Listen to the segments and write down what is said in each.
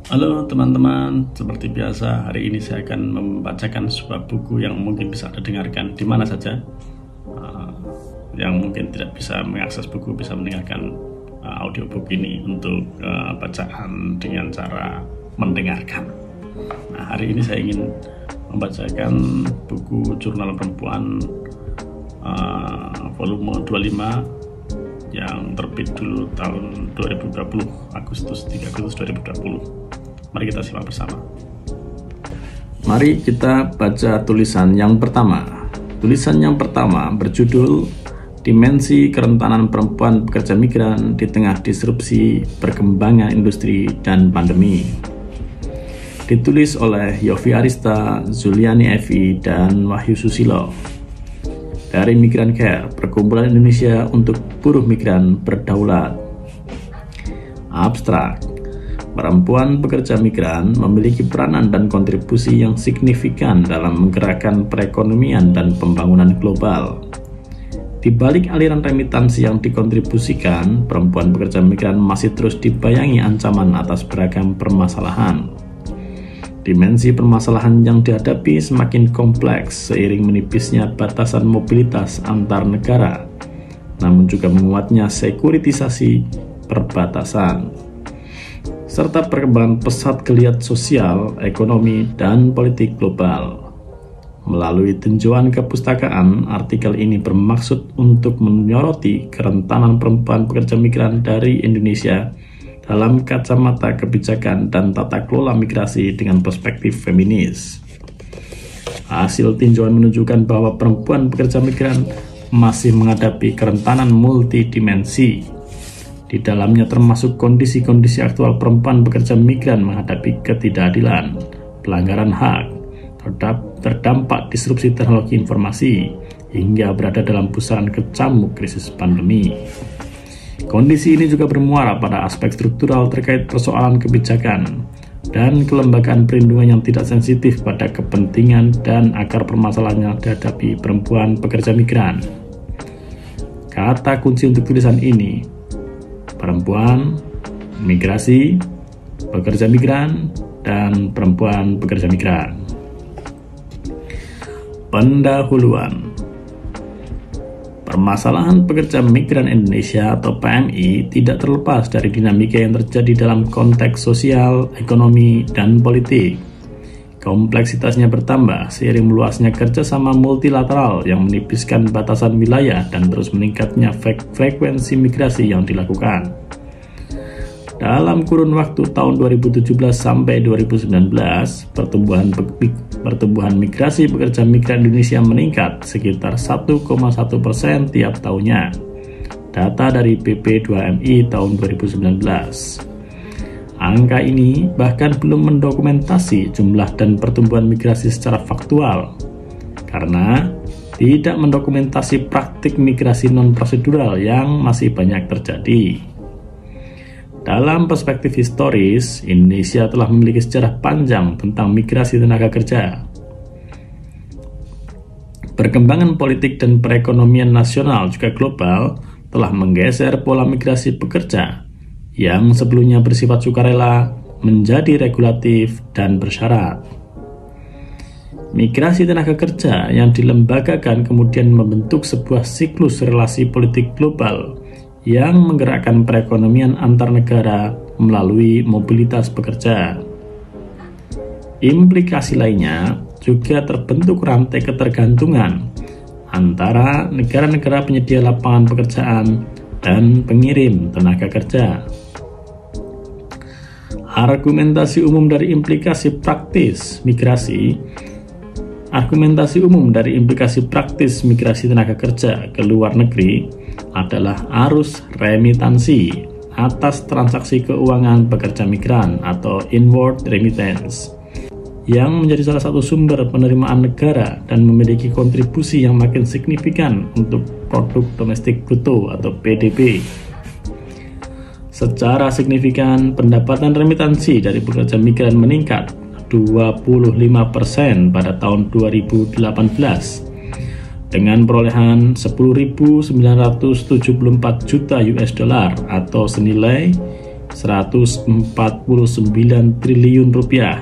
Halo teman-teman, seperti biasa hari ini saya akan membacakan sebuah buku yang mungkin bisa Anda dengarkan di mana saja. Yang mungkin tidak bisa mengakses buku bisa mendengarkan audiobook ini untuk bacaan dengan cara mendengarkan. Nah, hari ini saya ingin membacakan buku Jurnal Perempuan volume 25 yang terbit dulu tahun 2020, Agustus 2020. Mari kita simak bersama. Mari kita baca tulisan yang pertama. Tulisan yang pertama berjudul Dimensi Kerentanan Perempuan Pekerja Migran di Tengah Disrupsi Perkembangan Industri dan Pandemi. Ditulis oleh Yofi Arista, Zuliani Evi, dan Wahyu Susilo. Dari Migran Care, Perkumpulan Indonesia untuk Buruh Migran Berdaulat. Abstrak. Perempuan pekerja migran memiliki peranan dan kontribusi yang signifikan dalam menggerakkan perekonomian dan pembangunan global. Di balik aliran remitansi yang dikontribusikan, perempuan pekerja migran masih terus dibayangi ancaman atas beragam permasalahan. Dimensi permasalahan yang dihadapi semakin kompleks seiring menipisnya batasan mobilitas antar negara, namun juga menguatnya sekuritisasi perbatasan, serta perkembangan pesat geliat sosial, ekonomi, dan politik global. Melalui tinjauan kepustakaan, artikel ini bermaksud untuk menyoroti kerentanan perempuan pekerja migran dari Indonesia dalam kacamata kebijakan dan tata kelola migrasi dengan perspektif feminis. Hasil tinjauan menunjukkan bahwa perempuan pekerja migran masih menghadapi kerentanan multidimensi. Di dalamnya termasuk kondisi-kondisi aktual perempuan pekerja migran menghadapi ketidakadilan, pelanggaran hak, terdampak disrupsi teknologi informasi, hingga berada dalam pusaran kecamuk krisis pandemi. Kondisi ini juga bermuara pada aspek struktural terkait persoalan kebijakan dan kelembagaan perlindungan yang tidak sensitif pada kepentingan dan akar permasalahan yang dihadapi perempuan pekerja migran. Kata kunci untuk tulisan ini: perempuan, migrasi, pekerja migran, dan perempuan pekerja migran. Pendahuluan. Permasalahan pekerja migran Indonesia atau PMI tidak terlepas dari dinamika yang terjadi dalam konteks sosial, ekonomi, dan politik. Kompleksitasnya bertambah seiring meluasnya kerjasama multilateral yang menipiskan batasan wilayah dan terus meningkatnya frekuensi migrasi yang dilakukan. Dalam kurun waktu tahun 2017 sampai 2019, pertumbuhan migrasi pekerja migran Indonesia meningkat sekitar 1,1% tiap tahunnya. Data dari PP2MI tahun 2019. Angka ini bahkan belum mendokumentasi jumlah dan pertumbuhan migrasi secara faktual, karena tidak mendokumentasi praktik migrasi non-prosedural yang masih banyak terjadi. Dalam perspektif historis, Indonesia telah memiliki sejarah panjang tentang migrasi tenaga kerja. Perkembangan politik dan perekonomian nasional juga global telah menggeser pola migrasi pekerja yang sebelumnya bersifat sukarela menjadi regulatif dan bersyarat. Migrasi tenaga kerja yang dilembagakan kemudian membentuk sebuah siklus relasi politik global yang menggerakkan perekonomian antar negara melalui mobilitas pekerja. Implikasi lainnya juga terbentuk rantai ketergantungan antara negara-negara penyedia lapangan pekerjaan dan pengirim tenaga kerja. Argumentasi umum dari implikasi praktis migrasi tenaga kerja ke luar negeri adalah arus remitansi atas transaksi keuangan pekerja migran atau inward remittance yang menjadi salah satu sumber penerimaan negara dan memiliki kontribusi yang makin signifikan untuk produk domestik bruto atau PDB. Secara signifikan, pendapatan remitansi dari pekerja migran meningkat 25% pada tahun 2018 dengan perolehan 10.974 juta US dollar atau senilai 149 triliun rupiah.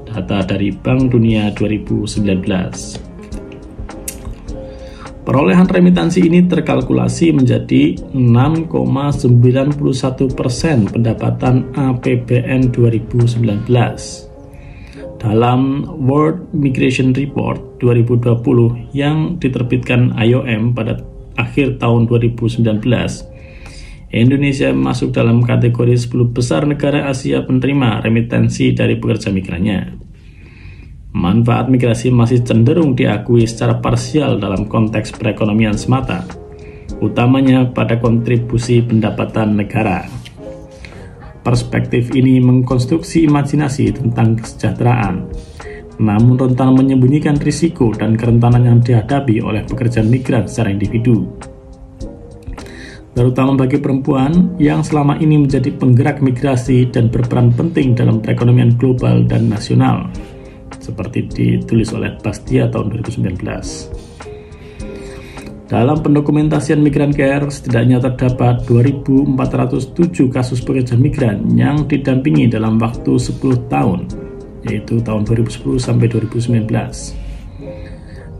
Data dari Bank Dunia 2019. Perolehan remitansi ini terkalkulasi menjadi 6,91% pendapatan APBN 2019. Dalam World Migration Report 2020 yang diterbitkan IOM pada akhir tahun 2019, Indonesia masuk dalam kategori 10 besar negara Asia penerima remitansi dari pekerja migrannya. Manfaat migrasi masih cenderung diakui secara parsial dalam konteks perekonomian semata, utamanya pada kontribusi pendapatan negara. Perspektif ini mengkonstruksi imajinasi tentang kesejahteraan, namun rentan menyembunyikan risiko dan kerentanan yang dihadapi oleh pekerja migran secara individu, terutama bagi perempuan yang selama ini menjadi penggerak migrasi dan berperan penting dalam perekonomian global dan nasional, seperti ditulis oleh Bastia tahun 2019. Dalam pendokumentasian Migran Care, setidaknya terdapat 2.407 kasus pekerja migran yang didampingi dalam waktu 10 tahun, yaitu tahun 2010 sampai 2019.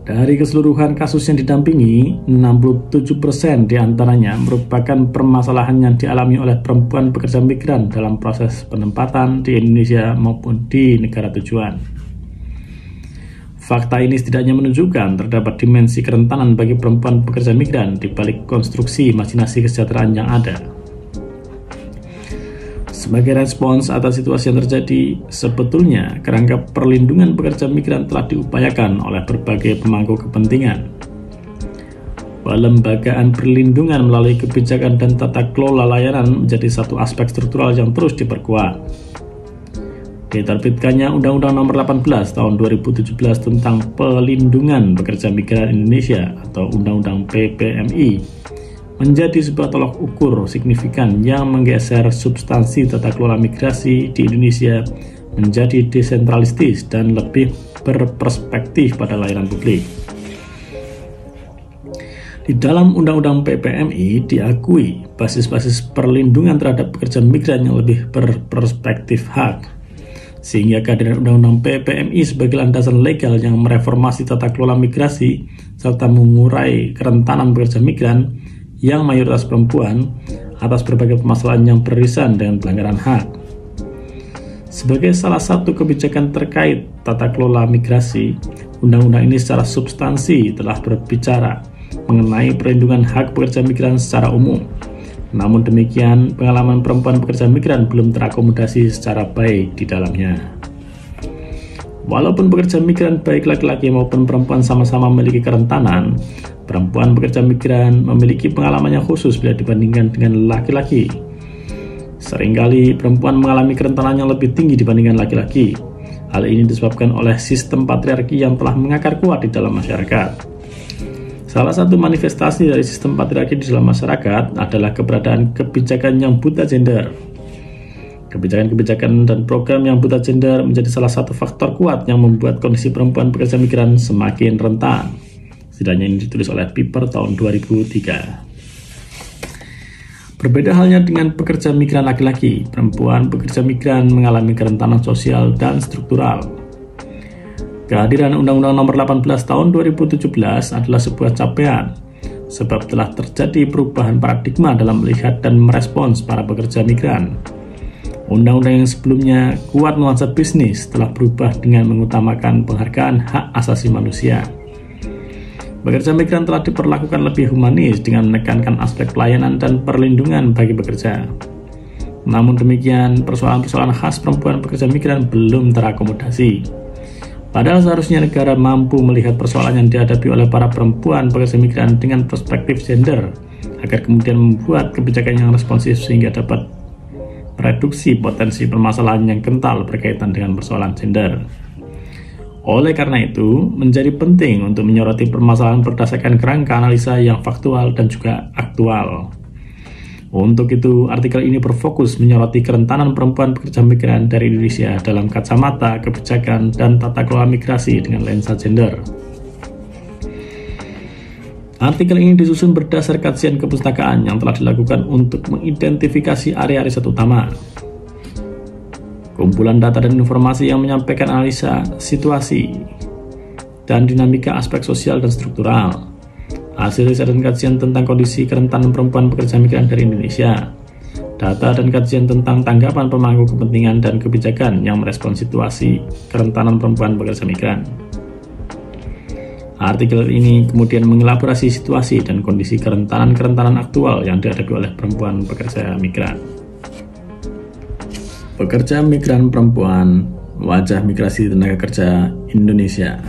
Dari keseluruhan kasus yang didampingi, 67% diantaranya merupakan permasalahan yang dialami oleh perempuan pekerja migran dalam proses penempatan di Indonesia maupun di negara tujuan. Fakta ini setidaknya menunjukkan terdapat dimensi kerentanan bagi perempuan pekerja migran di balik konstruksi imajinasi kesejahteraan yang ada. Sebagai respons atas situasi yang terjadi, sebetulnya kerangka perlindungan pekerja migran telah diupayakan oleh berbagai pemangku kepentingan. Pelembagaan perlindungan melalui kebijakan dan tata kelola layanan menjadi satu aspek struktural yang terus diperkuat. Diterbitkannya Undang-Undang Nomor 18 Tahun 2017 tentang Pelindungan Pekerja Migran Indonesia atau Undang-Undang PPMI menjadi sebuah tolak ukur signifikan yang menggeser substansi tata kelola migrasi di Indonesia menjadi desentralistis dan lebih berperspektif pada layanan publik. Di dalam Undang-Undang PPMI diakui basis-basis perlindungan terhadap pekerja migran yang lebih berperspektif hak, sehingga kehadiran Undang-Undang PPMI sebagai landasan legal yang mereformasi tata kelola migrasi serta mengurai kerentanan pekerja migran yang mayoritas perempuan atas berbagai permasalahan yang beririsan dengan pelanggaran hak. Sebagai salah satu kebijakan terkait tata kelola migrasi, Undang-Undang ini secara substansi telah berbicara mengenai perlindungan hak pekerja migran secara umum. Namun demikian, pengalaman perempuan pekerja migran belum terakomodasi secara baik di dalamnya. Walaupun pekerja migran baik laki-laki maupun perempuan sama-sama memiliki kerentanan, perempuan pekerja migran memiliki pengalaman yang khusus bila dibandingkan dengan laki-laki. Seringkali perempuan mengalami kerentanan yang lebih tinggi dibandingkan laki-laki. Hal ini disebabkan oleh sistem patriarki yang telah mengakar kuat di dalam masyarakat. Salah satu manifestasi dari sistem patriarki di dalam masyarakat adalah keberadaan kebijakan yang buta gender. Kebijakan-kebijakan dan program yang buta gender menjadi salah satu faktor kuat yang membuat kondisi perempuan pekerja migran semakin rentan. Setidaknya ini ditulis oleh Piper tahun 2003. Berbeda halnya dengan pekerja migran laki-laki, perempuan pekerja migran mengalami kerentanan sosial dan struktural. Kehadiran Undang-Undang Nomor 18 Tahun 2017 adalah sebuah capaian, sebab telah terjadi perubahan paradigma dalam melihat dan merespons para pekerja migran. Undang-undang yang sebelumnya kuat nuansa bisnis telah berubah dengan mengutamakan penghargaan hak asasi manusia. Pekerja migran telah diperlakukan lebih humanis dengan menekankan aspek pelayanan dan perlindungan bagi pekerja. Namun demikian, persoalan-persoalan khas perempuan pekerja migran belum terakomodasi. Padahal seharusnya negara mampu melihat persoalan yang dihadapi oleh para perempuan pekerja migran dengan perspektif gender, agar kemudian membuat kebijakan yang responsif sehingga dapat mereduksi potensi permasalahan yang kental berkaitan dengan persoalan gender. Oleh karena itu, menjadi penting untuk menyoroti permasalahan berdasarkan kerangka analisa yang faktual dan juga aktual. Untuk itu, artikel ini berfokus menyoroti kerentanan perempuan pekerja migran dari Indonesia dalam kacamata kebijakan dan tata kelola migrasi dengan lensa gender. Artikel ini disusun berdasar kajian kepustakaan yang telah dilakukan untuk mengidentifikasi area riset utama. Kumpulan data dan informasi yang menyampaikan analisa situasi dan dinamika aspek sosial dan struktural. Hasil riset dan kajian tentang kondisi kerentanan perempuan pekerja migran dari Indonesia. Data dan kajian tentang tanggapan pemangku kepentingan dan kebijakan yang merespon situasi kerentanan perempuan pekerja migran. Artikel ini kemudian mengelaborasi situasi dan kondisi kerentanan aktual yang dihadapi oleh perempuan pekerja migran. Pekerja migran perempuan, wajah migrasi tenaga kerja Indonesia.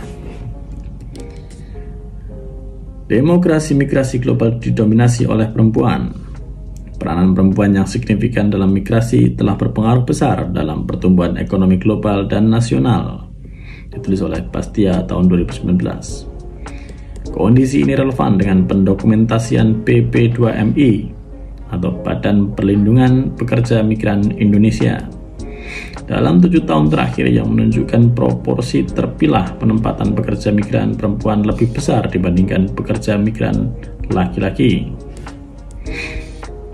Demokrasi migrasi global didominasi oleh perempuan. Peranan perempuan yang signifikan dalam migrasi telah berpengaruh besar dalam pertumbuhan ekonomi global dan nasional. Ditulis oleh Bastia tahun 2019. Kondisi ini relevan dengan pendokumentasian PP2MI atau Badan Perlindungan Pekerja Migran Indonesia dalam 7 tahun terakhir yang menunjukkan proporsi terpilah penempatan pekerja migran perempuan lebih besar dibandingkan pekerja migran laki-laki.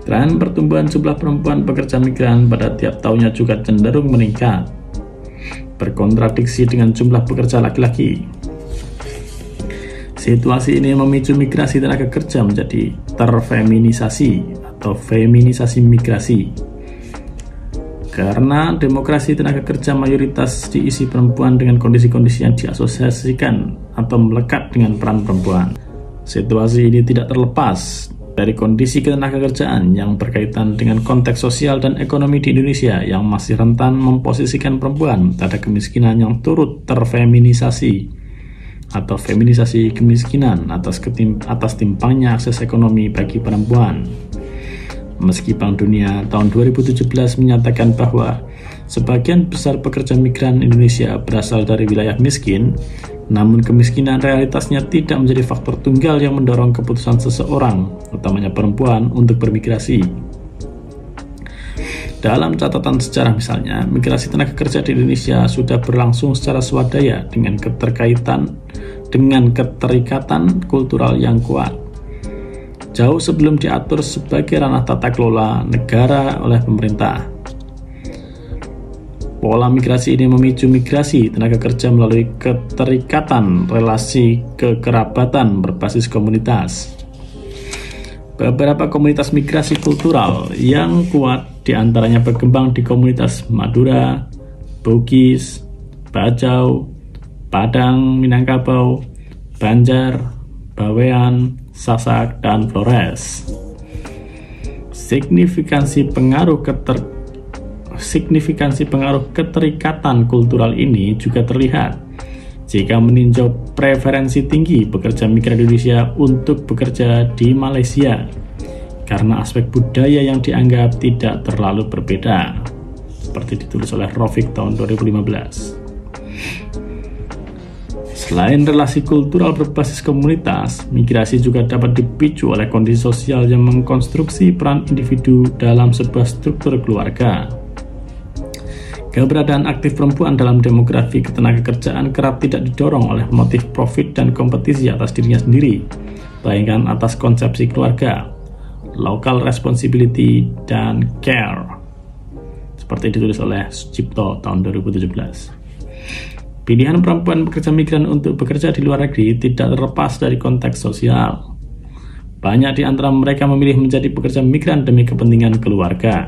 Tren pertumbuhan jumlah perempuan pekerja migran pada tiap tahunnya juga cenderung meningkat, berkontradiksi dengan jumlah pekerja laki-laki. Situasi ini memicu migrasi tenaga kerja menjadi terfeminisasi atau feminisasi migrasi. Karena demokrasi tenaga kerja mayoritas diisi perempuan dengan kondisi-kondisi yang diasosiasikan atau melekat dengan peran perempuan. Situasi ini tidak terlepas dari kondisi ketenagakerjaan yang berkaitan dengan konteks sosial dan ekonomi di Indonesia yang masih rentan memposisikan perempuan pada kemiskinan yang turut terfeminisasi atau feminisasi kemiskinan atas timpangnya akses ekonomi bagi perempuan. Meski Bank Dunia tahun 2017 menyatakan bahwa sebagian besar pekerja migran Indonesia berasal dari wilayah miskin, namun kemiskinan realitasnya tidak menjadi faktor tunggal yang mendorong keputusan seseorang, utamanya perempuan, untuk bermigrasi. Dalam catatan sejarah misalnya, migrasi tenaga kerja di Indonesia sudah berlangsung secara swadaya dengan keterikatan kultural yang kuat, jauh sebelum diatur sebagai ranah tata kelola negara oleh pemerintah. Pola migrasi ini memicu migrasi tenaga kerja melalui keterikatan relasi kekerabatan berbasis komunitas. Beberapa komunitas migrasi kultural yang kuat diantaranya berkembang di komunitas Madura, Bugis, Bajau, Padang, Minangkabau, Banjar, Bawean, Sasak, dan Flores. Signifikansi pengaruh keterikatan kultural ini juga terlihat jika meninjau preferensi tinggi pekerja migran Indonesia untuk bekerja di Malaysia karena aspek budaya yang dianggap tidak terlalu berbeda, seperti ditulis oleh Rofik tahun 2015. Selain relasi kultural berbasis komunitas, migrasi juga dapat dipicu oleh kondisi sosial yang mengkonstruksi peran individu dalam sebuah struktur keluarga. Keberadaan aktif perempuan dalam demografi ketenagakerjaan kerap tidak didorong oleh motif profit dan kompetisi atas dirinya sendiri, melainkan atas konsepsi keluarga, local responsibility, dan care, seperti ditulis oleh Sucipto tahun 2017. Pilihan perempuan pekerja migran untuk bekerja di luar negeri tidak terlepas dari konteks sosial. Banyak di antara mereka memilih menjadi pekerja migran demi kepentingan keluarga.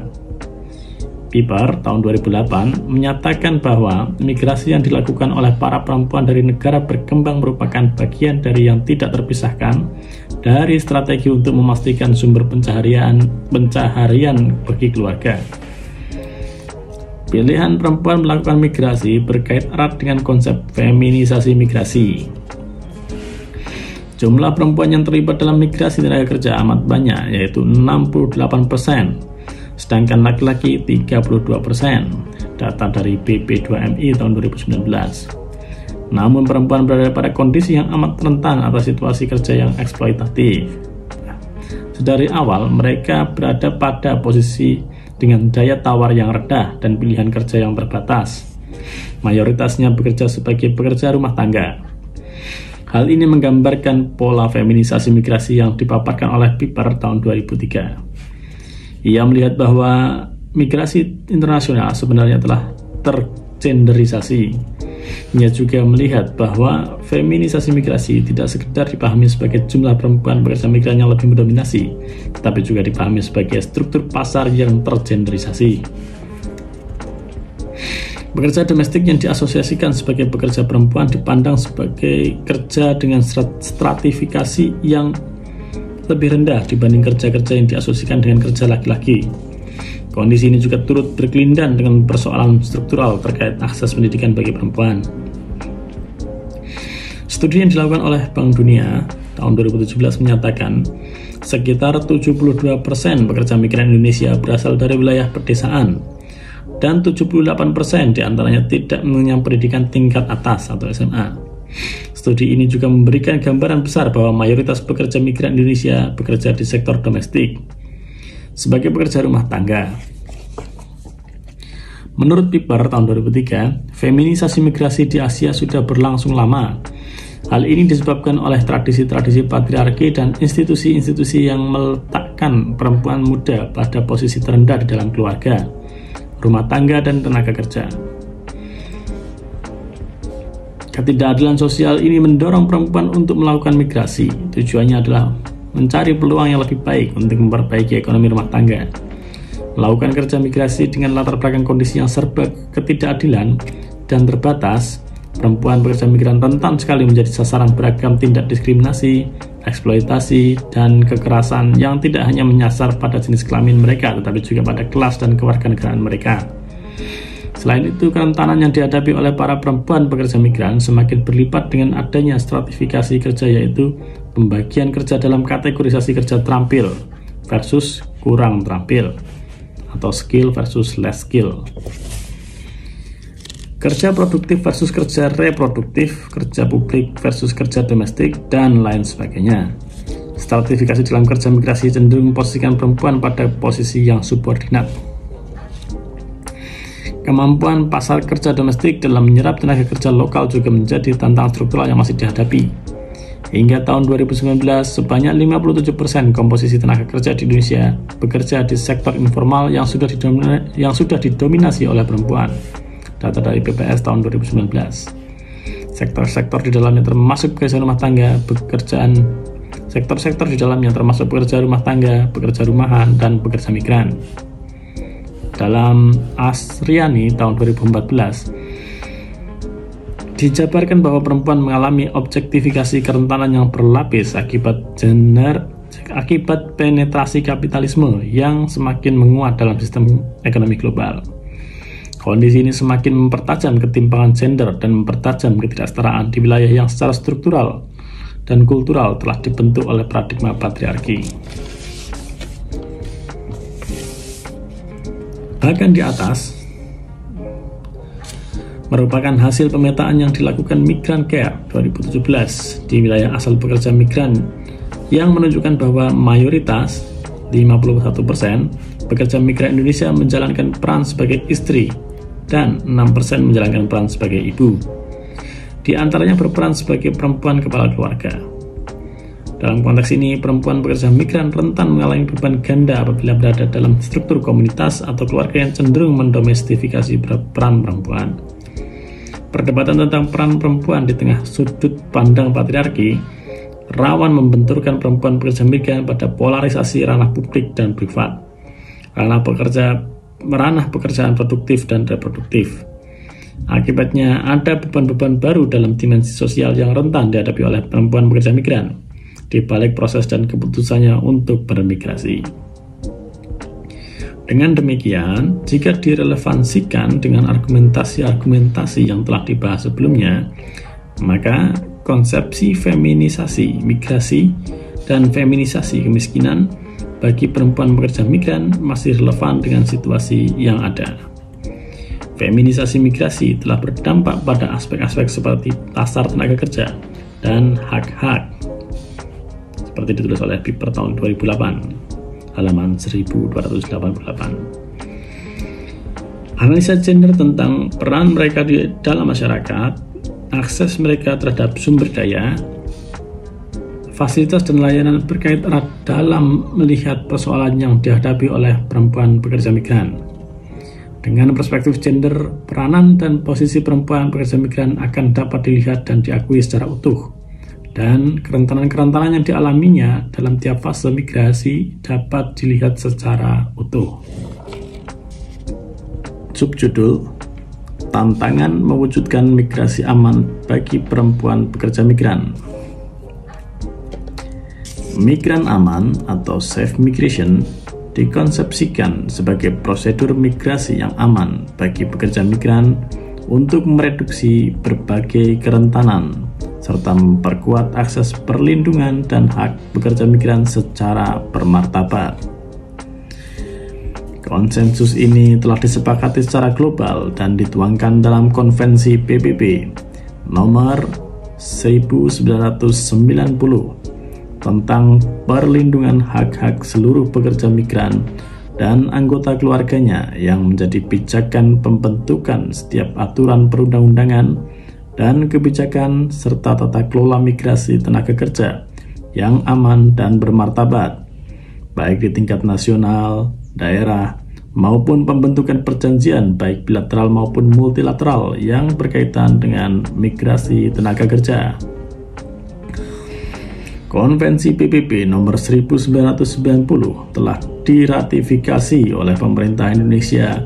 Piper tahun 2008 menyatakan bahwa migrasi yang dilakukan oleh para perempuan dari negara berkembang merupakan bagian dari yang tidak terpisahkan dari strategi untuk memastikan sumber pencaharian bagi keluarga. Pilihan perempuan melakukan migrasi berkait erat dengan konsep feminisasi migrasi. Jumlah perempuan yang terlibat dalam migrasi tenaga kerja amat banyak, yaitu 68%. Sedangkan laki-laki 32%, data dari PP2MI tahun 2019. Namun perempuan berada pada kondisi yang amat rentan atas situasi kerja yang eksploitatif. Sedari awal mereka berada pada posisi dengan daya tawar yang rendah dan pilihan kerja yang terbatas. Mayoritasnya bekerja sebagai pekerja rumah tangga. Hal ini menggambarkan pola feminisasi migrasi yang dipaparkan oleh Piper tahun 2003. Ia melihat bahwa migrasi internasional sebenarnya telah tergenderisasi. Ia juga melihat bahwa feminisasi migrasi tidak sekedar dipahami sebagai jumlah perempuan pekerja migran yang lebih mendominasi, tetapi juga dipahami sebagai struktur pasar yang tergenderisasi. Pekerja domestik yang diasosiasikan sebagai pekerja perempuan dipandang sebagai kerja dengan stratifikasi yang lebih rendah dibanding kerja-kerja yang diasosiasikan dengan kerja laki-laki. Kondisi ini juga turut berkelindan dengan persoalan struktural terkait akses pendidikan bagi perempuan. Studi yang dilakukan oleh Bank Dunia tahun 2017 menyatakan sekitar 72% pekerja migran Indonesia berasal dari wilayah pedesaan, dan 78% diantaranya tidak mengenyam pendidikan tingkat atas atau SMA. Studi ini juga memberikan gambaran besar bahwa mayoritas pekerja migran Indonesia bekerja di sektor domestik sebagai pekerja rumah tangga. Menurut Piper tahun 2003, feminisasi migrasi di Asia sudah berlangsung lama. Hal ini disebabkan oleh tradisi-tradisi patriarki dan institusi-institusi yang meletakkan perempuan muda pada posisi terendah di dalam keluarga, rumah tangga, dan tenaga kerja. Ketidakadilan sosial ini mendorong perempuan untuk melakukan migrasi. Tujuannya adalah mencari peluang yang lebih baik untuk memperbaiki ekonomi rumah tangga. Melakukan kerja migrasi dengan latar belakang kondisi yang serba ketidakadilan dan terbatas, perempuan pekerja migran rentan sekali menjadi sasaran beragam tindak diskriminasi, eksploitasi, dan kekerasan yang tidak hanya menyasar pada jenis kelamin mereka, tetapi juga pada kelas dan kewarganegaraan mereka. Selain itu, kerentanan yang dihadapi oleh para perempuan pekerja migran semakin berlipat dengan adanya stratifikasi kerja, yaitu pembagian kerja dalam kategorisasi kerja terampil versus kurang terampil, atau skill versus less skill, kerja produktif versus kerja reproduktif, kerja publik versus kerja domestik, dan lain sebagainya. Stratifikasi dalam kerja migrasi cenderung memposisikan perempuan pada posisi yang subordinat. Kemampuan pasar kerja domestik dalam menyerap tenaga kerja lokal juga menjadi tantangan struktural yang masih dihadapi. Hingga tahun 2019, sebanyak 57% komposisi tenaga kerja di Indonesia bekerja di sektor informal yang sudah didominasi oleh perempuan. Data dari BPS tahun 2019. Sektor-sektor di dalamnya termasuk pekerja rumah tangga, sektor-sektor di dalamnya termasuk pekerja rumah tangga, pekerja rumahan, dan pekerja migran. Dalam Asriani tahun 2014, dijabarkan bahwa perempuan mengalami objektifikasi kerentanan yang berlapis akibat penetrasi kapitalisme yang semakin menguat dalam sistem ekonomi global. Kondisi ini semakin mempertajam ketimpangan gender dan mempertajam ketidaksetaraan di wilayah yang secara struktural dan kultural telah dibentuk oleh paradigma patriarki. Bahkan di atas merupakan hasil pemetaan yang dilakukan Migran Care 2017 di wilayah asal pekerja migran yang menunjukkan bahwa mayoritas 51% pekerja migran Indonesia menjalankan peran sebagai istri dan 6% menjalankan peran sebagai ibu. Di antaranya berperan sebagai perempuan kepala keluarga. Dalam konteks ini, perempuan pekerja migran rentan mengalami beban ganda apabila berada dalam struktur komunitas atau keluarga yang cenderung mendomestifikasi peran perempuan. Perdebatan tentang peran perempuan di tengah sudut pandang patriarki rawan membenturkan perempuan pekerja migran pada polarisasi ranah publik dan privat, ranah pekerjaan produktif dan reproduktif. Akibatnya, ada beban-beban baru dalam dimensi sosial yang rentan dihadapi oleh perempuan pekerja migran di balik proses dan keputusannya untuk bermigrasi. Dengan demikian, jika direlevansikan dengan argumentasi-argumentasi yang telah dibahas sebelumnya, maka konsepsi feminisasi migrasi dan feminisasi kemiskinan bagi perempuan pekerja migran masih relevan dengan situasi yang ada. Feminisasi migrasi telah berdampak pada aspek-aspek seperti pasar tenaga kerja dan hak-hak, seperti ditulis oleh Piper tahun 2008, halaman 1288. Analisa gender tentang peran mereka di dalam masyarakat, akses mereka terhadap sumber daya, fasilitas dan layanan berkait erat dalam melihat persoalan yang dihadapi oleh perempuan pekerja migran. Dengan perspektif gender, peranan dan posisi perempuan pekerja migran akan dapat dilihat dan diakui secara utuh, dan kerentanan-kerentanan yang dialaminya dalam tiap fase migrasi dapat dilihat secara utuh. Subjudul: Tantangan mewujudkan migrasi aman bagi perempuan pekerja migran. Migran aman atau safe migration dikonsepsikan sebagai prosedur migrasi yang aman bagi pekerja migran untuk mereduksi berbagai kerentanan serta memperkuat akses perlindungan dan hak pekerja migran secara bermartabat. Konsensus ini telah disepakati secara global dan dituangkan dalam Konvensi PBB nomor 1990 tentang perlindungan hak-hak seluruh pekerja migran dan anggota keluarganya yang menjadi pijakan pembentukan setiap aturan perundang-undangan dan kebijakan serta tata kelola migrasi tenaga kerja yang aman dan bermartabat, baik di tingkat nasional, daerah, maupun pembentukan perjanjian baik bilateral maupun multilateral yang berkaitan dengan migrasi tenaga kerja. Konvensi PBB nomor 1990 telah diratifikasi oleh pemerintah Indonesia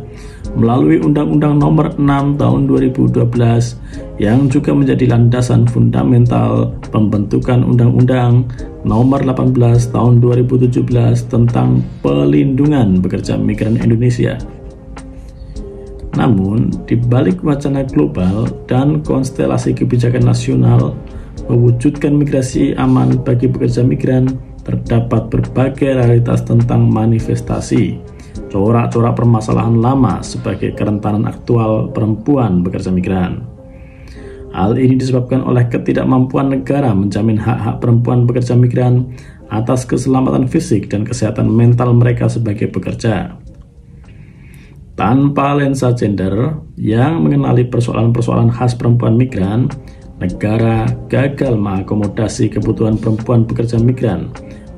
melalui Undang-Undang nomor 6 tahun 2012 yang juga menjadi landasan fundamental pembentukan Undang-Undang nomor 18 tahun 2017 tentang pelindungan pekerja migran Indonesia. Namun, di balik wacana global dan konstelasi kebijakan nasional mewujudkan migrasi aman bagi pekerja migran, terdapat berbagai realitas tentang manifestasi corak-corak permasalahan lama sebagai kerentanan aktual perempuan pekerja migran. Hal ini disebabkan oleh ketidakmampuan negara menjamin hak-hak perempuan pekerja migran atas keselamatan fisik dan kesehatan mental mereka sebagai pekerja. Tanpa lensa gender yang mengenali persoalan-persoalan khas perempuan migran, negara gagal mengakomodasi kebutuhan perempuan pekerja migran,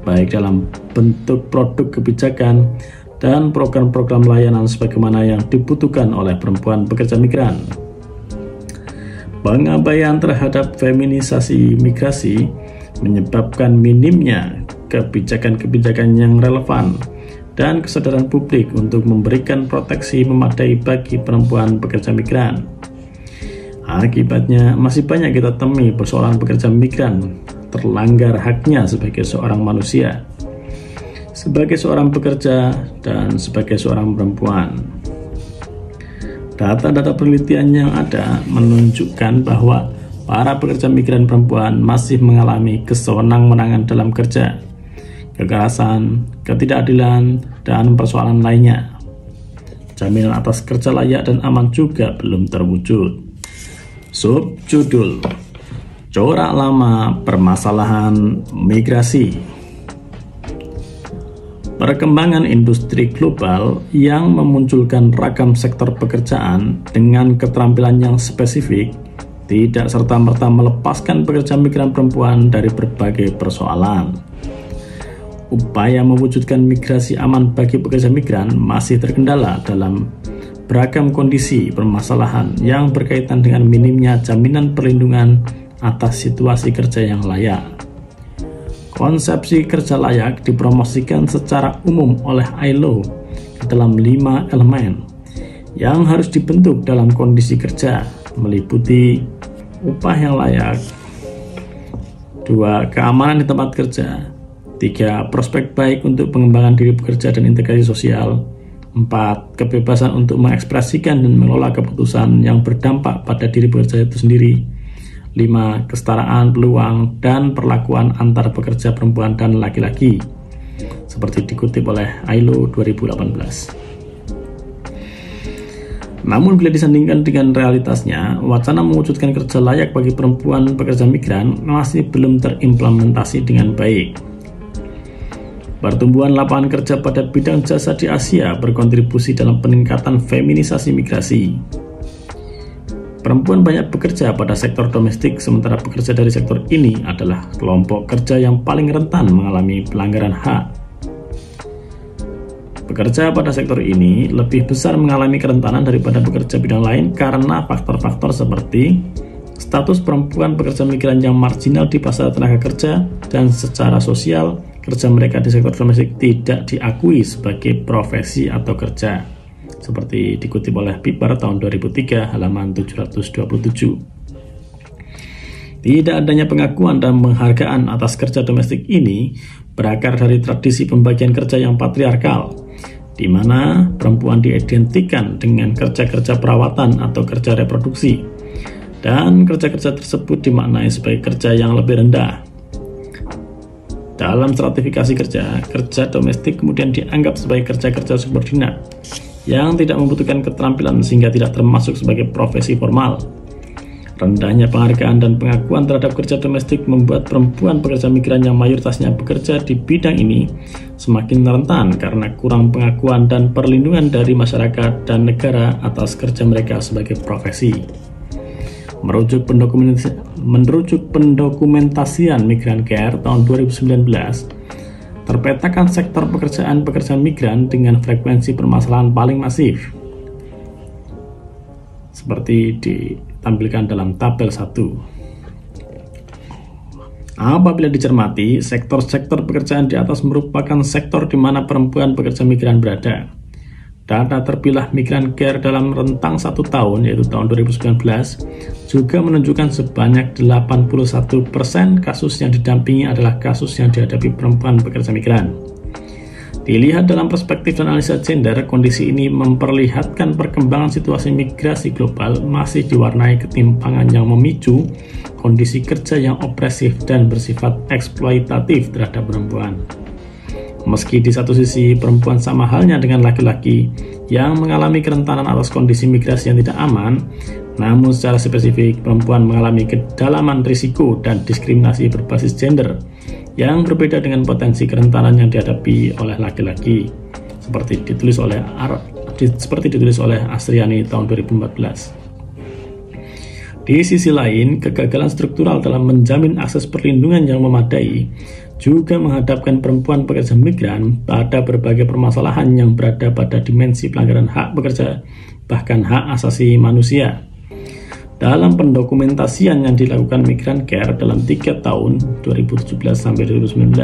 baik dalam bentuk produk kebijakan dan program-program layanan sebagaimana yang dibutuhkan oleh perempuan pekerja migran. Pengabaian terhadap feminisasi migrasi menyebabkan minimnya kebijakan-kebijakan yang relevan dan kesadaran publik untuk memberikan proteksi memadai bagi perempuan pekerja migran. Akibatnya, masih banyak kita temui persoalan pekerja migran terlanggar haknya sebagai seorang manusia, sebagai seorang pekerja, dan sebagai seorang perempuan. Data-data penelitian yang ada menunjukkan bahwa para pekerja migran perempuan masih mengalami kesewenang-wenangan dalam kerja, kekerasan, ketidakadilan, dan persoalan lainnya. Jaminan atas kerja layak dan aman juga belum terwujud. Subjudul: Corak lama permasalahan migrasi. Perkembangan industri global yang memunculkan ragam sektor pekerjaan dengan keterampilan yang spesifik tidak serta-merta melepaskan pekerja migran perempuan dari berbagai persoalan. Upaya mewujudkan migrasi aman bagi pekerja migran masih terkendala dalam beragam kondisi permasalahan yang berkaitan dengan minimnya jaminan perlindungan atas situasi kerja yang layak. Konsepsi kerja layak dipromosikan secara umum oleh ILO dalam 5 elemen yang harus dibentuk dalam kondisi kerja, meliputi upah yang layak, 2. Keamanan di tempat kerja, 3. Prospek baik untuk pengembangan diri pekerja dan integrasi sosial, 4. Kebebasan untuk mengekspresikan dan mengelola keputusan yang berdampak pada diri pekerja itu sendiri, 5. Kesetaraan peluang dan perlakuan antar pekerja perempuan dan laki-laki, seperti dikutip oleh ILO 2018. Namun bila disandingkan dengan realitasnya, wacana mewujudkan kerja layak bagi perempuan pekerja migran masih belum terimplementasi dengan baik. Pertumbuhan lapangan kerja pada bidang jasa di Asia berkontribusi dalam peningkatan feminisasi migrasi. Perempuan banyak bekerja pada sektor domestik, sementara pekerja dari sektor ini adalah kelompok kerja yang paling rentan mengalami pelanggaran HAM. Pekerja pada sektor ini lebih besar mengalami kerentanan daripada pekerja bidang lain karena faktor-faktor seperti status perempuan pekerja migran yang marginal di pasar tenaga kerja, dan secara sosial, kerja mereka di sektor domestik tidak diakui sebagai profesi atau kerja. Seperti dikutip oleh Piper tahun 2003 halaman 727. Tidak adanya pengakuan dan penghargaan atas kerja domestik ini berakar dari tradisi pembagian kerja yang patriarkal, di mana perempuan diidentikan dengan kerja-kerja perawatan atau kerja reproduksi, dan kerja-kerja tersebut dimaknai sebagai kerja yang lebih rendah. Dalam stratifikasi kerja domestik kemudian dianggap sebagai kerja-kerja subordinat yang tidak membutuhkan keterampilan sehingga tidak termasuk sebagai profesi formal. Rendahnya penghargaan dan pengakuan terhadap kerja domestik membuat perempuan pekerja migran yang mayoritasnya bekerja di bidang ini semakin rentan karena kurang pengakuan dan perlindungan dari masyarakat dan negara atas kerja mereka sebagai profesi. Merujuk pendokumentasian Migrancare tahun 2019, terpetakan sektor pekerjaan pekerja migran dengan frekuensi permasalahan paling masif, seperti ditampilkan dalam tabel 1. Apabila dicermati, sektor-sektor pekerjaan di atas merupakan sektor di mana perempuan pekerja migran berada. Data terpilah Migrancare dalam rentang 1 tahun, yaitu tahun 2019, juga menunjukkan sebanyak 81% kasus yang didampingi adalah kasus yang dihadapi perempuan pekerja migran. Dilihat dalam perspektif analisa gender, kondisi ini memperlihatkan perkembangan situasi migrasi global masih diwarnai ketimpangan yang memicu kondisi kerja yang opresif dan bersifat eksploitatif terhadap perempuan. Meski di satu sisi perempuan sama halnya dengan laki-laki yang mengalami kerentanan atas kondisi migrasi yang tidak aman, namun secara spesifik perempuan mengalami kedalaman risiko dan diskriminasi berbasis gender yang berbeda dengan potensi kerentanan yang dihadapi oleh laki-laki, seperti ditulis oleh Asriani tahun 2014. Di sisi lain, kegagalan struktural dalam menjamin akses perlindungan yang memadai juga menghadapkan perempuan pekerja migran pada berbagai permasalahan yang berada pada dimensi pelanggaran hak pekerja, bahkan hak asasi manusia. Dalam pendokumentasian yang dilakukan Migrancare dalam 3 tahun 2017 sampai 2019,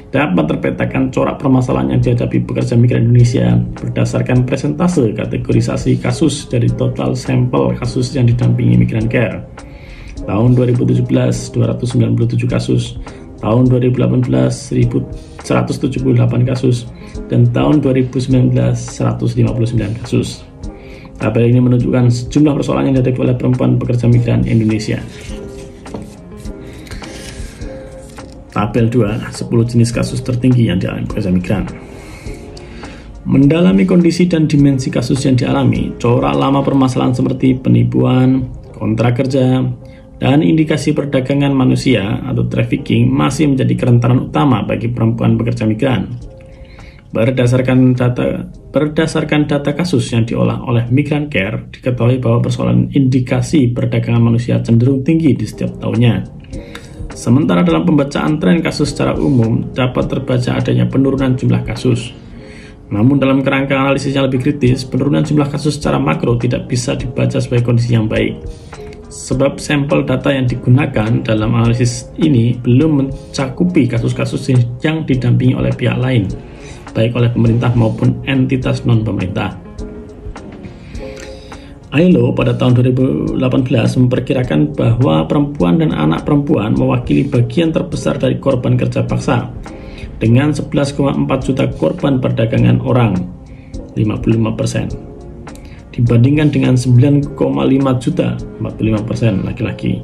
dapat terpetakan corak permasalahan yang dihadapi pekerja migran Indonesia berdasarkan presentase kategorisasi kasus dari total sampel kasus yang didampingi Migrancare. Tahun 2017 297 kasus, tahun 2018 1.178 kasus, dan tahun 2019 159 kasus. Tabel ini menunjukkan sejumlah persoalan yang dihadapi oleh perempuan pekerja migran Indonesia. Tabel 2, 10 jenis kasus tertinggi yang dialami pekerja migran. Mendalami kondisi dan dimensi kasus yang dialami, corak lama permasalahan seperti penipuan, kontrak kerja, dan indikasi perdagangan manusia atau trafficking masih menjadi kerentanan utama bagi perempuan pekerja migran. Berdasarkan data kasus yang diolah oleh Migrancare, diketahui bahwa persoalan indikasi perdagangan manusia cenderung tinggi di setiap tahunnya. Sementara dalam pembacaan tren kasus secara umum, dapat terbaca adanya penurunan jumlah kasus. Namun dalam kerangka analisis yang lebih kritis, penurunan jumlah kasus secara makro tidak bisa dibaca sebagai kondisi yang baik. Sebab sampel data yang digunakan dalam analisis ini belum mencakupi kasus-kasus yang didampingi oleh pihak lain, baik oleh pemerintah maupun entitas non-pemerintah. ILO pada tahun 2018 memperkirakan bahwa perempuan dan anak perempuan mewakili bagian terbesar dari korban kerja paksa, dengan 11,4 juta korban perdagangan orang, 55%. Dibandingkan dengan 9,5 juta, 45% laki-laki.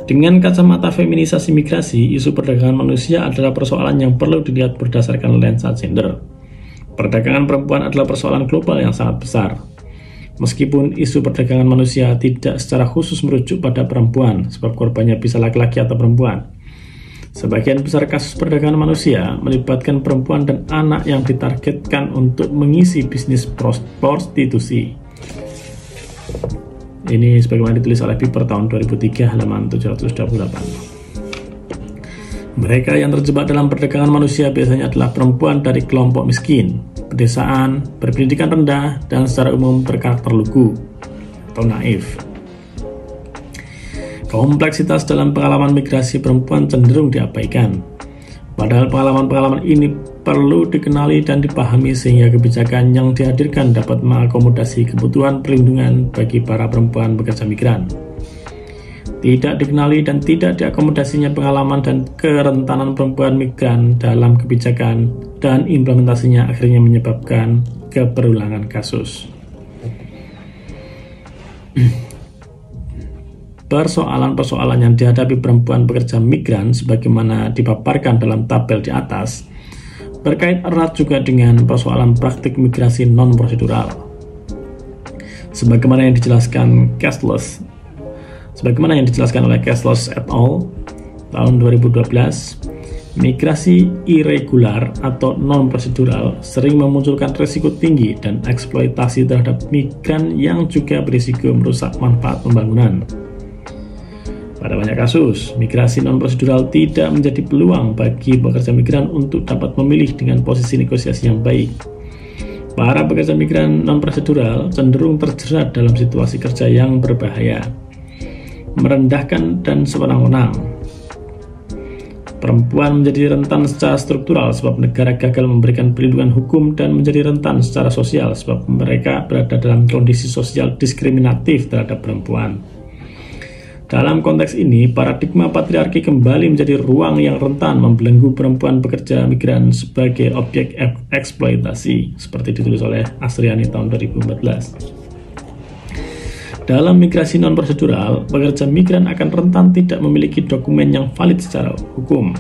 Dengan kacamata feminisasi migrasi, isu perdagangan manusia adalah persoalan yang perlu dilihat berdasarkan lensa gender. Perdagangan perempuan adalah persoalan global yang sangat besar. Meskipun isu perdagangan manusia tidak secara khusus merujuk pada perempuan, sebab korbannya bisa laki-laki atau perempuan. Sebagian besar kasus perdagangan manusia melibatkan perempuan dan anak yang ditargetkan untuk mengisi bisnis prostitusi. Ini sebagaimana ditulis oleh Piper tahun 2003 halaman 728. Mereka yang terjebak dalam perdagangan manusia biasanya adalah perempuan dari kelompok miskin, pedesaan, berpendidikan rendah, dan secara umum berkarakter lugu atau naif. Kompleksitas dalam pengalaman migrasi perempuan cenderung diabaikan. Padahal pengalaman-pengalaman ini perlu dikenali dan dipahami sehingga kebijakan yang dihadirkan dapat mengakomodasi kebutuhan perlindungan bagi para perempuan pekerja migran. Tidak dikenali dan tidak diakomodasinya pengalaman dan kerentanan perempuan migran dalam kebijakan dan implementasinya akhirnya menyebabkan keberulangan kasus. Persoalan-persoalan yang dihadapi perempuan pekerja migran sebagaimana dipaparkan dalam tabel di atas berkait erat juga dengan persoalan praktik migrasi non-prosedural. Sebagaimana yang dijelaskan oleh Cashless et al. Tahun 2012, migrasi irregular atau non-prosedural sering memunculkan risiko tinggi dan eksploitasi terhadap migran yang juga berisiko merusak manfaat pembangunan. Pada banyak kasus, migrasi non-prosedural tidak menjadi peluang bagi pekerja migran untuk dapat memilih dengan posisi negosiasi yang baik. Para pekerja migran non-prosedural cenderung terjerat dalam situasi kerja yang berbahaya, merendahkan dan sewenang-wenang. Perempuan menjadi rentan secara struktural sebab negara gagal memberikan perlindungan hukum dan menjadi rentan secara sosial sebab mereka berada dalam kondisi sosial diskriminatif terhadap perempuan. Dalam konteks ini, paradigma patriarki kembali menjadi ruang yang rentan membelenggu perempuan pekerja migran sebagai objek eksploitasi, seperti ditulis oleh Asriani tahun 2014. Dalam migrasi non-prosedural, pekerja migran akan rentan tidak memiliki dokumen yang valid secara hukum.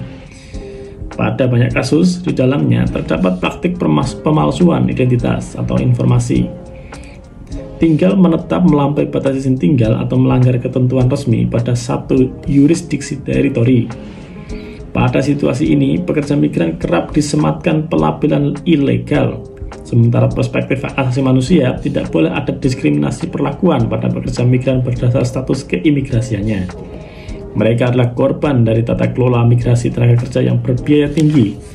Pada banyak kasus, di dalamnya terdapat praktik pemalsuan identitas atau informasi. Tinggal menetap melampaui batas izin tinggal atau melanggar ketentuan resmi pada satu yurisdiksi teritori. Pada situasi ini, pekerja migran kerap disematkan pelabelan ilegal. Sementara perspektif hak asasi manusia, tidak boleh ada diskriminasi perlakuan pada pekerja migran berdasar status keimigrasiannya. Mereka adalah korban dari tata kelola migrasi tenaga kerja yang berbiaya tinggi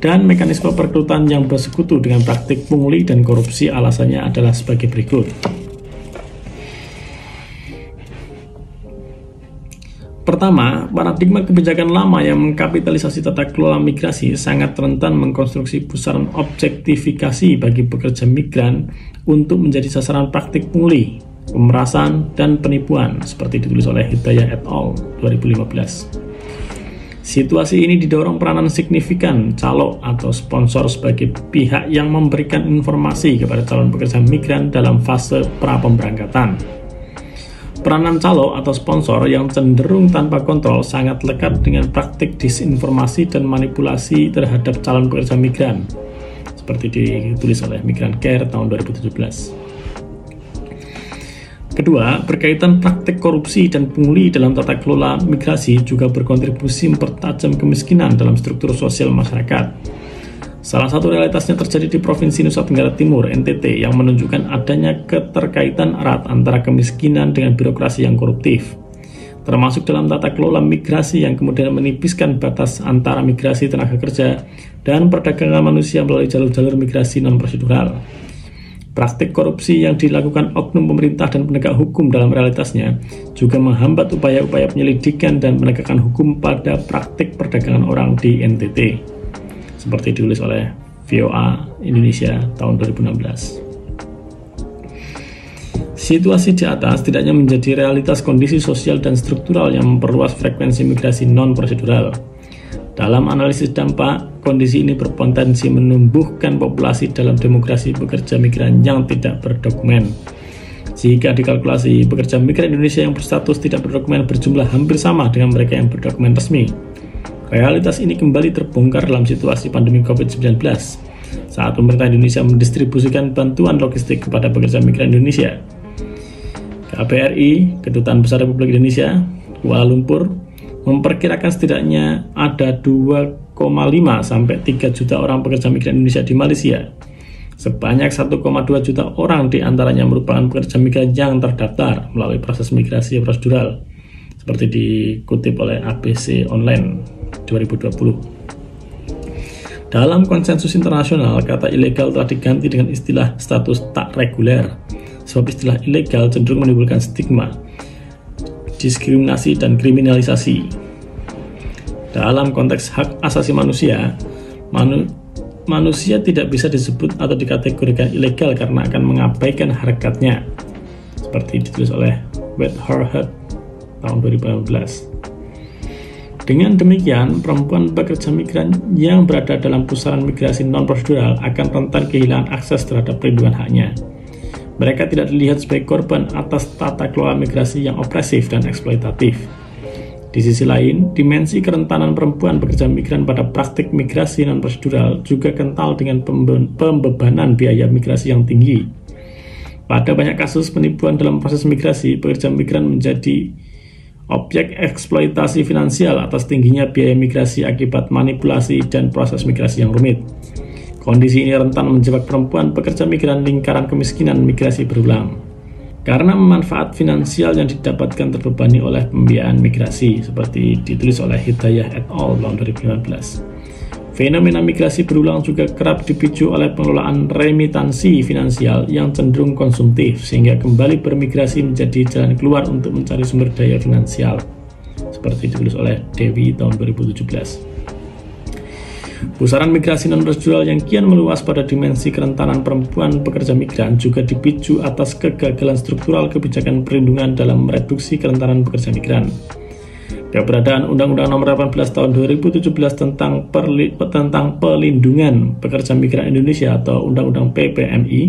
dan mekanisme perekrutan yang bersekutu dengan praktik pungli dan korupsi. Alasannya adalah sebagai berikut. Pertama, paradigma kebijakan lama yang mengkapitalisasi tata kelola migrasi sangat rentan mengkonstruksi pusaran objektifikasi bagi pekerja migran untuk menjadi sasaran praktik pungli, pemerasan, dan penipuan, seperti ditulis oleh Hidayah et al. 2015. Situasi ini didorong peranan signifikan calo atau sponsor sebagai pihak yang memberikan informasi kepada calon pekerja migran dalam fase pra-pemberangkatan. Peranan calo atau sponsor yang cenderung tanpa kontrol sangat lekat dengan praktik disinformasi dan manipulasi terhadap calon pekerja migran, seperti ditulis oleh Migran Care tahun 2017. Kedua, berkaitan praktik korupsi dan pungli dalam tata kelola migrasi juga berkontribusi mempertajam kemiskinan dalam struktur sosial masyarakat. Salah satu realitasnya terjadi di Provinsi Nusa Tenggara Timur, NTT, yang menunjukkan adanya keterkaitan erat antara kemiskinan dengan birokrasi yang koruptif, termasuk dalam tata kelola migrasi yang kemudian menipiskan batas antara migrasi tenaga kerja dan perdagangan manusia melalui jalur-jalur migrasi non-prosedural. Praktik korupsi yang dilakukan oknum pemerintah dan penegak hukum dalam realitasnya juga menghambat upaya-upaya penyelidikan dan penegakan hukum pada praktik perdagangan orang di NTT, seperti ditulis oleh VOA Indonesia tahun 2016. Situasi di atas tidaknya menjadi realitas kondisi sosial dan struktural yang memperluas frekuensi migrasi non-prosedural. Dalam analisis dampak, kondisi ini berpotensi menumbuhkan populasi dalam demokrasi pekerja migran yang tidak berdokumen. Jika dikalkulasi, pekerja migran Indonesia yang berstatus tidak berdokumen berjumlah hampir sama dengan mereka yang berdokumen resmi. Realitas ini kembali terbongkar dalam situasi pandemi COVID-19, saat pemerintah Indonesia mendistribusikan bantuan logistik kepada pekerja migran Indonesia. KBRI, Kedutaan Besar Republik Indonesia, Kuala Lumpur, memperkirakan setidaknya ada 2,5 sampai 3 juta orang pekerja migran Indonesia di Malaysia. Sebanyak 1,2 juta orang diantaranya merupakan pekerja migran yang terdaftar melalui proses migrasi prosedural, seperti dikutip oleh ABC Online 2020. Dalam konsensus internasional, kata ilegal telah diganti dengan istilah status tak reguler, sebab istilah ilegal cenderung menimbulkan stigma, diskriminasi, dan kriminalisasi. Dalam konteks hak asasi manusia, manusia tidak bisa disebut atau dikategorikan ilegal karena akan mengabaikan harakatnya, seperti ditulis oleh Whitehurst tahun 2018. Dengan demikian, perempuan pekerja migran yang berada dalam pusaran migrasi non-prosedural akan rentan kehilangan akses terhadap perlindungan haknya. Mereka tidak dilihat sebagai korban atas tata kelola migrasi yang opresif dan eksploitatif. Di sisi lain, dimensi kerentanan perempuan pekerja migran pada praktik migrasi non-prosedural juga kental dengan pembebanan biaya migrasi yang tinggi. Pada banyak kasus penipuan dalam proses migrasi, pekerja migran menjadi objek eksploitasi finansial atas tingginya biaya migrasi akibat manipulasi dan proses migrasi yang rumit. Kondisi ini rentan menjebak perempuan pekerja migran lingkaran kemiskinan migrasi berulang. Karena manfaat finansial yang didapatkan terbebani oleh pembiayaan migrasi, seperti ditulis oleh Hidayah et al. Tahun 2015. Fenomena migrasi berulang juga kerap dipicu oleh pengelolaan remitansi finansial yang cenderung konsumtif, sehingga kembali bermigrasi menjadi jalan keluar untuk mencari sumber daya finansial, seperti ditulis oleh Dewi tahun 2017. Pusaran migrasi non-prosedural yang kian meluas pada dimensi kerentanan perempuan pekerja migran juga dipicu atas kegagalan struktural kebijakan perlindungan dalam mereduksi kerentanan pekerja migran. Keberadaan Undang-Undang Nomor 18 Tahun 2017 tentang Pelindungan Pekerja Migran Indonesia atau Undang-Undang PPMI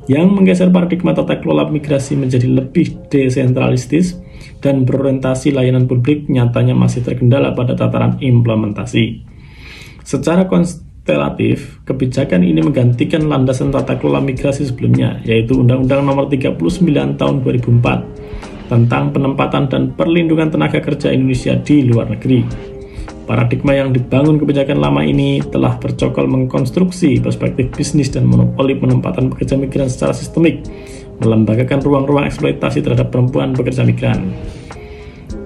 yang menggeser paradigma tata kelola migrasi menjadi lebih desentralistis dan berorientasi layanan publik nyatanya masih terkendala pada tataran implementasi. Secara konstelatif, kebijakan ini menggantikan landasan tata kelola migrasi sebelumnya, yaitu Undang-Undang Nomor 39 Tahun 2004 tentang penempatan dan perlindungan tenaga kerja Indonesia di luar negeri. Paradigma yang dibangun kebijakan lama ini telah bercokol mengkonstruksi perspektif bisnis dan monopoli penempatan pekerja migran secara sistemik, melembagakan ruang-ruang eksploitasi terhadap perempuan pekerja migran.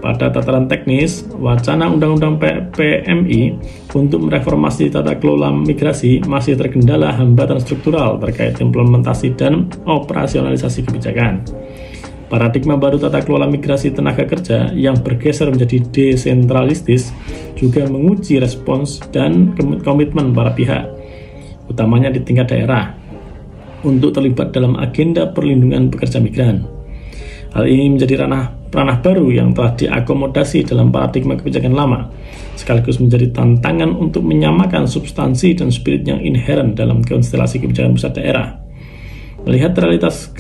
Pada tataran teknis, wacana Undang-Undang PPMI untuk mereformasi tata kelola migrasi masih terkendala hambatan struktural terkait implementasi dan operasionalisasi kebijakan. Paradigma baru tata kelola migrasi tenaga kerja yang bergeser menjadi desentralistis juga menguji respons dan komitmen para pihak, utamanya di tingkat daerah, untuk terlibat dalam agenda perlindungan pekerja migran. Hal ini menjadi ranah baru yang telah diakomodasi dalam paradigma kebijakan lama, sekaligus menjadi tantangan untuk menyamakan substansi dan spirit yang inheren dalam konstelasi kebijakan pusat daerah. Melihat realitas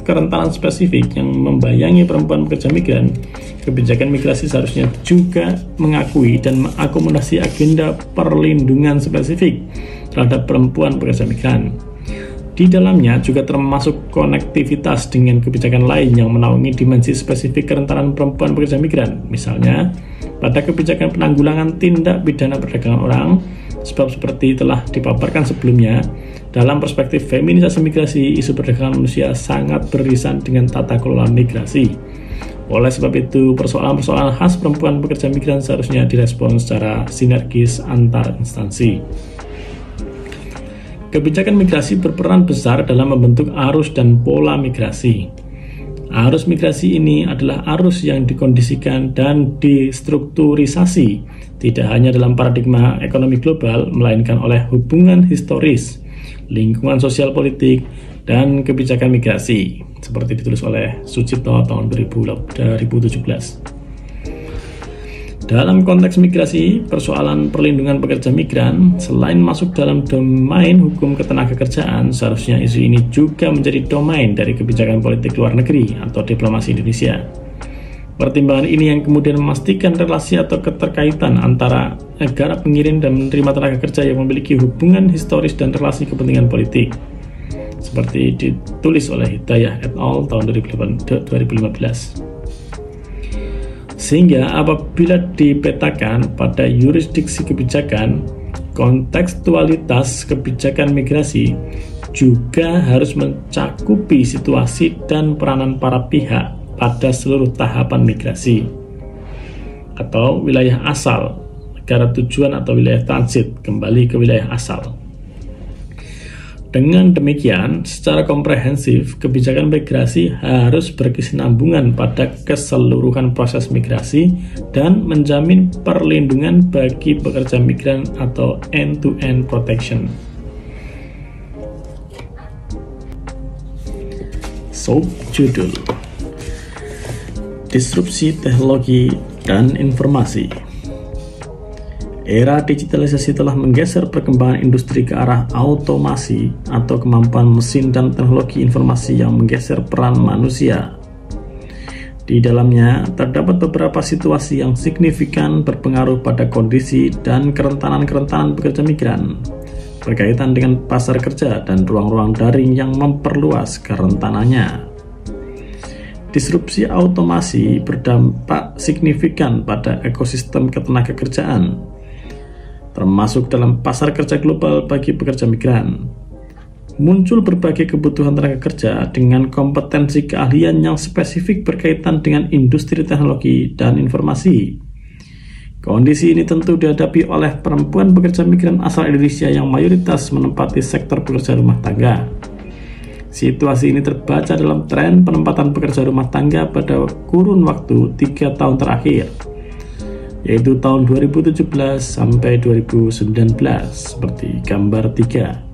kerentanan spesifik yang membayangi perempuan pekerja migran, kebijakan migrasi seharusnya juga mengakui dan mengakomodasi agenda perlindungan spesifik terhadap perempuan pekerja migran. Di dalamnya juga termasuk konektivitas dengan kebijakan lain yang menaungi dimensi spesifik kerentanan perempuan pekerja migran. Misalnya, pada kebijakan penanggulangan tindak pidana perdagangan orang, sebab seperti telah dipaparkan sebelumnya, dalam perspektif feminisasi migrasi, isu perdagangan manusia sangat beririsan dengan tata kelola migrasi. Oleh sebab itu, persoalan-persoalan khas perempuan pekerja migran seharusnya direspons secara sinergis antar instansi. Kebijakan migrasi berperan besar dalam membentuk arus dan pola migrasi. Arus migrasi ini adalah arus yang dikondisikan dan distrukturisasi tidak hanya dalam paradigma ekonomi global, melainkan oleh hubungan historis, lingkungan sosial politik, dan kebijakan migrasi, seperti ditulis oleh Sucipto tahun 2017. Dalam konteks migrasi, persoalan perlindungan pekerja migran selain masuk dalam domain hukum ketenagakerjaan, seharusnya isu ini juga menjadi domain dari kebijakan politik luar negeri atau diplomasi Indonesia. Pertimbangan ini yang kemudian memastikan relasi atau keterkaitan antara negara pengirim dan menerima tenaga kerja yang memiliki hubungan historis dan relasi kepentingan politik, seperti ditulis oleh Hidayah et al. Tahun 2015. Sehingga apabila dipetakan pada yurisdiksi kebijakan, kontekstualitas kebijakan migrasi juga harus mencakupi situasi dan peranan para pihak pada seluruh tahapan migrasi atau wilayah asal, negara tujuan atau wilayah transit kembali ke wilayah asal. Dengan demikian, secara komprehensif, kebijakan migrasi harus berkesinambungan pada keseluruhan proses migrasi dan menjamin perlindungan bagi pekerja migran atau end-to-end protection. Subjudul: Disrupsi Teknologi dan Informasi. Era digitalisasi telah menggeser perkembangan industri ke arah automasi atau kemampuan mesin dan teknologi informasi yang menggeser peran manusia. Di dalamnya terdapat beberapa situasi yang signifikan berpengaruh pada kondisi dan kerentanan pekerja migran berkaitan dengan pasar kerja dan ruang-ruang daring yang memperluas kerentanannya. Disrupsi automasi berdampak signifikan pada ekosistem ketenagakerjaan, termasuk dalam pasar kerja global bagi pekerja migran. Muncul berbagai kebutuhan tenaga kerja dengan kompetensi keahlian yang spesifik berkaitan dengan industri teknologi dan informasi. Kondisi ini tentu dihadapi oleh perempuan pekerja migran asal Indonesia yang mayoritas menempati sektor pekerja rumah tangga. Situasi ini terbaca dalam tren penempatan pekerja rumah tangga pada kurun waktu 3 tahun terakhir, yaitu tahun 2017 sampai 2019, seperti gambar 3.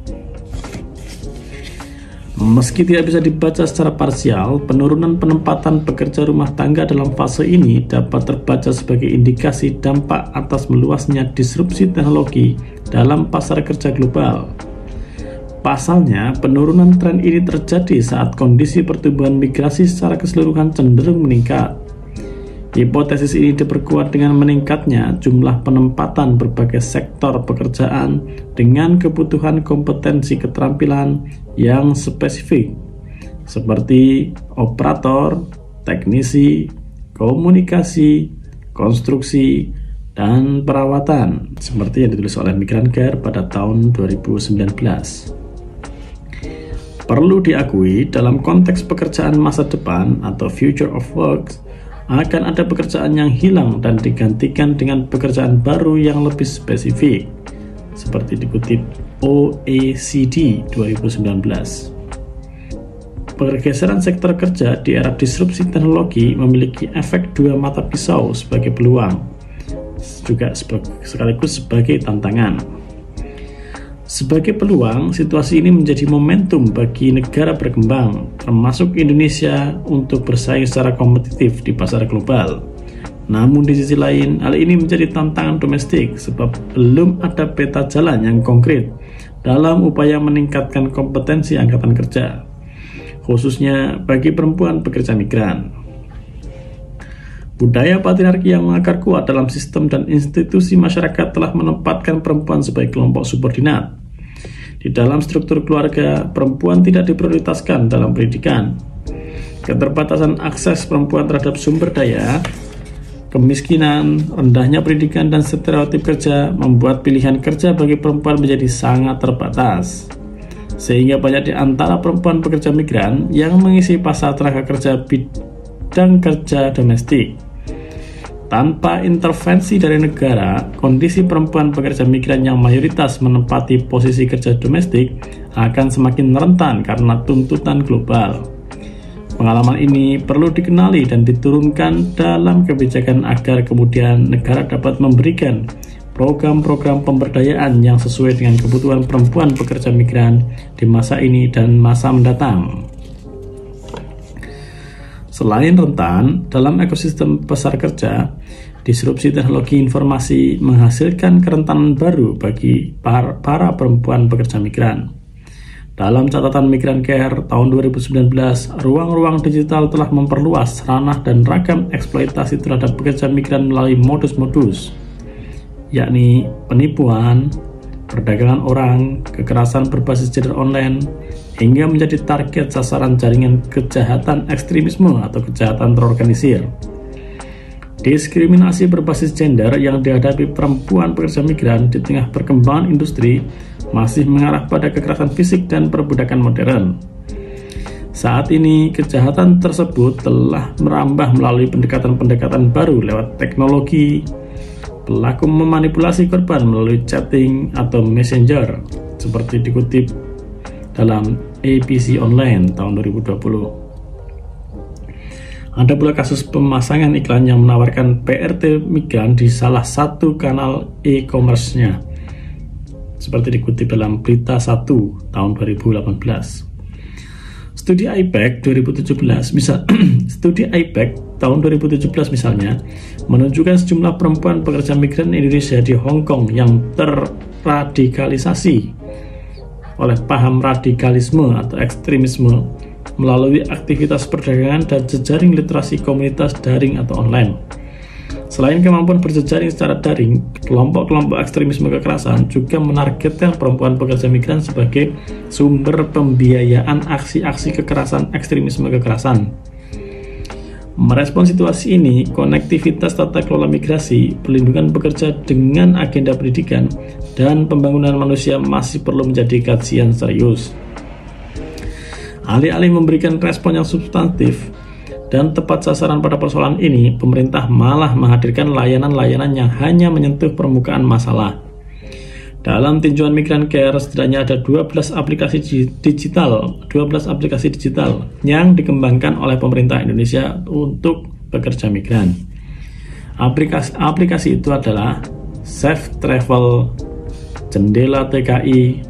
Meski tidak bisa dibaca secara parsial, penurunan penempatan pekerja rumah tangga dalam fase ini dapat terbaca sebagai indikasi dampak atas meluasnya disrupsi teknologi dalam pasar kerja global. Pasalnya, penurunan tren ini terjadi saat kondisi pertumbuhan migrasi secara keseluruhan cenderung meningkat. Hipotesis ini diperkuat dengan meningkatnya jumlah penempatan berbagai sektor pekerjaan dengan kebutuhan kompetensi keterampilan yang spesifik, seperti operator, teknisi, komunikasi, konstruksi, dan perawatan, seperti yang ditulis oleh Migrancare pada tahun 2019. Perlu diakui, dalam konteks pekerjaan masa depan atau future of work, akan ada pekerjaan yang hilang dan digantikan dengan pekerjaan baru yang lebih spesifik, seperti dikutip OECD 2019. Pergeseran sektor kerja di era disrupsi teknologi memiliki efek dua mata pisau sebagai peluang, juga sekaligus sebagai tantangan. Sebagai peluang, situasi ini menjadi momentum bagi negara berkembang, termasuk Indonesia, untuk bersaing secara kompetitif di pasar global. Namun di sisi lain, hal ini menjadi tantangan domestik sebab belum ada peta jalan yang konkret dalam upaya meningkatkan kompetensi angkatan kerja, khususnya bagi perempuan pekerja migran. Budaya patriarki yang mengakar kuat dalam sistem dan institusi masyarakat telah menempatkan perempuan sebagai kelompok subordinat. Di dalam struktur keluarga, perempuan tidak diprioritaskan dalam pendidikan. Keterbatasan akses perempuan terhadap sumber daya, kemiskinan, rendahnya pendidikan, dan stereotip kerja membuat pilihan kerja bagi perempuan menjadi sangat terbatas. Sehingga banyak di antara perempuan pekerja migran yang mengisi pasar tenaga kerja bidang kerja domestik. Tanpa intervensi dari negara, kondisi perempuan pekerja migran yang mayoritas menempati posisi kerja domestik akan semakin rentan karena tuntutan global. Pengalaman ini perlu dikenali dan diturunkan dalam kebijakan agar kemudian negara dapat memberikan program-program pemberdayaan yang sesuai dengan kebutuhan perempuan pekerja migran di masa ini dan masa mendatang. Selain rentan, dalam ekosistem pasar kerja, disrupsi teknologi informasi menghasilkan kerentanan baru bagi para perempuan pekerja migran. Dalam catatan Migrancare tahun 2019, ruang-ruang digital telah memperluas ranah dan ragam eksploitasi terhadap pekerja migran melalui modus-modus, yakni penipuan, perdagangan orang, kekerasan berbasis gender online, hingga menjadi target sasaran jaringan kejahatan ekstremisme atau kejahatan terorganisir. Diskriminasi berbasis gender yang dihadapi perempuan pekerja migran di tengah perkembangan industri masih mengarah pada kekerasan fisik dan perbudakan modern. Saat ini, kejahatan tersebut telah merambah melalui pendekatan-pendekatan baru lewat teknologi. Pelaku memanipulasi korban melalui chatting atau messenger, seperti dikutip dalam ABC Online tahun 2020. Ada pula kasus pemasangan iklan yang menawarkan PRT migran di salah satu kanal e-commerce-nya, seperti dikutip dalam Berita 1 tahun 2018. Studi IPEC 2017 studi IPEC tahun 2017 misalnya menunjukkan sejumlah perempuan pekerja migran Indonesia di Hong Kong yang terradikalisasi oleh paham radikalisme atau ekstremisme melalui aktivitas perdagangan dan jejaring literasi komunitas daring atau online. Selain kemampuan berjejaring secara daring, kelompok-kelompok ekstremisme kekerasan juga menargetkan perempuan pekerja migran sebagai sumber pembiayaan aksi-aksi kekerasan ekstremisme kekerasan. Merespon situasi ini, konektivitas tata kelola migrasi, perlindungan pekerja dengan agenda pendidikan, dan pembangunan manusia masih perlu menjadi kajian serius. Alih-alih memberikan respon yang substantif dan tepat sasaran pada persoalan ini, pemerintah malah menghadirkan layanan-layanan yang hanya menyentuh permukaan masalah. Dalam tinjauan Migran Care, setidaknya ada 12 aplikasi digital yang dikembangkan oleh pemerintah Indonesia untuk pekerja migran. Aplikasi itu adalah Safe Travel, Jendela TKI,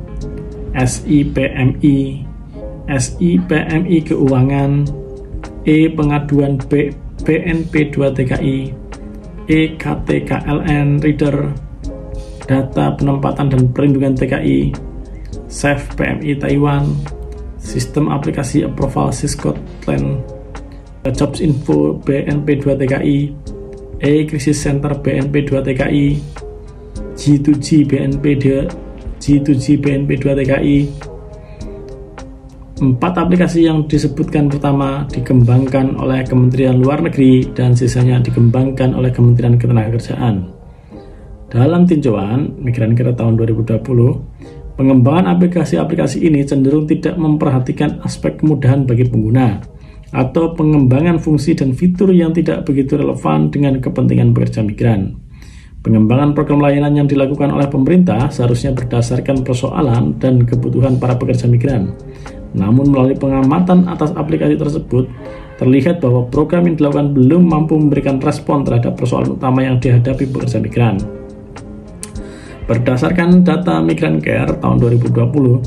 SIPMI, SIPMI Keuangan, E-Pengaduan PNP2 TKI, EKTKLN Reader, Data Penempatan dan Perlindungan TKI, Safe PMI Taiwan, Sistem Aplikasi Approval Scotland, Jobs Info BNP2 TKI, E-Krisis Center BNP2 TKI, G2G BNP2 TKI. 4 aplikasi yang disebutkan pertama dikembangkan oleh Kementerian Luar Negeri dan sisanya dikembangkan oleh Kementerian Ketenagakerjaan. Dalam tinjauan Migran Care tahun 2020, pengembangan aplikasi-aplikasi ini cenderung tidak memperhatikan aspek kemudahan bagi pengguna atau pengembangan fungsi dan fitur yang tidak begitu relevan dengan kepentingan pekerja migran. Pengembangan program layanan yang dilakukan oleh pemerintah seharusnya berdasarkan persoalan dan kebutuhan para pekerja migran. Namun melalui pengamatan atas aplikasi tersebut, terlihat bahwa program yang dilakukan belum mampu memberikan respon terhadap persoalan utama yang dihadapi pekerja migran. Berdasarkan data Migran Care tahun 2020,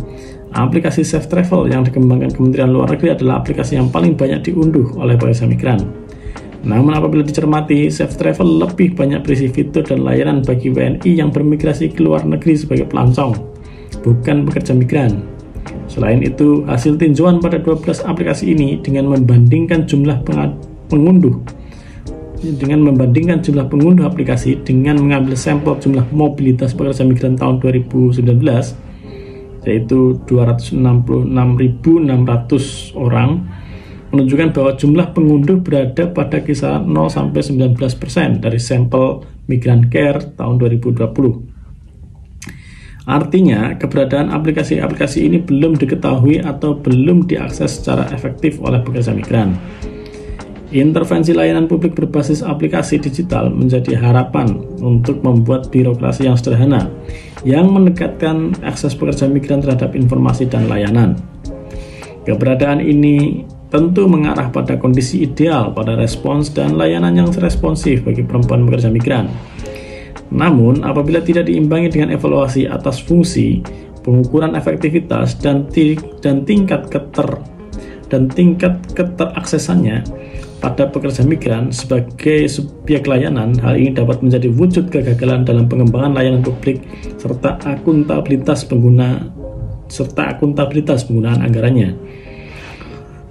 aplikasi Safe Travel yang dikembangkan Kementerian Luar Negeri adalah aplikasi yang paling banyak diunduh oleh pekerja migran. Namun apabila dicermati, Safe Travel lebih banyak berisi fitur dan layanan bagi WNI yang bermigrasi ke luar negeri sebagai pelancong, bukan pekerja migran. Selain itu, hasil tinjauan pada 12 aplikasi ini dengan membandingkan jumlah pengunduh aplikasi dengan mengambil sampel jumlah mobilitas pekerja migran tahun 2019, yaitu 266.600 orang, menunjukkan bahwa jumlah pengunduh berada pada kisaran 0-19% dari sampel Migran Care tahun 2020. Artinya, keberadaan aplikasi-aplikasi ini belum diketahui atau belum diakses secara efektif oleh pekerja migran. Intervensi layanan publik berbasis aplikasi digital menjadi harapan untuk membuat birokrasi yang sederhana, yang mendekatkan akses pekerja migran terhadap informasi dan layanan. Keberadaan ini tentu mengarah pada kondisi ideal pada respons dan layanan yang responsif bagi perempuan pekerja migran. Namun, apabila tidak diimbangi dengan evaluasi atas fungsi, pengukuran efektivitas dan tingkat keteraksesannya pada pekerja migran sebagai subjek layanan, hal ini dapat menjadi wujud kegagalan dalam pengembangan layanan publik serta akuntabilitas penggunaan anggarannya.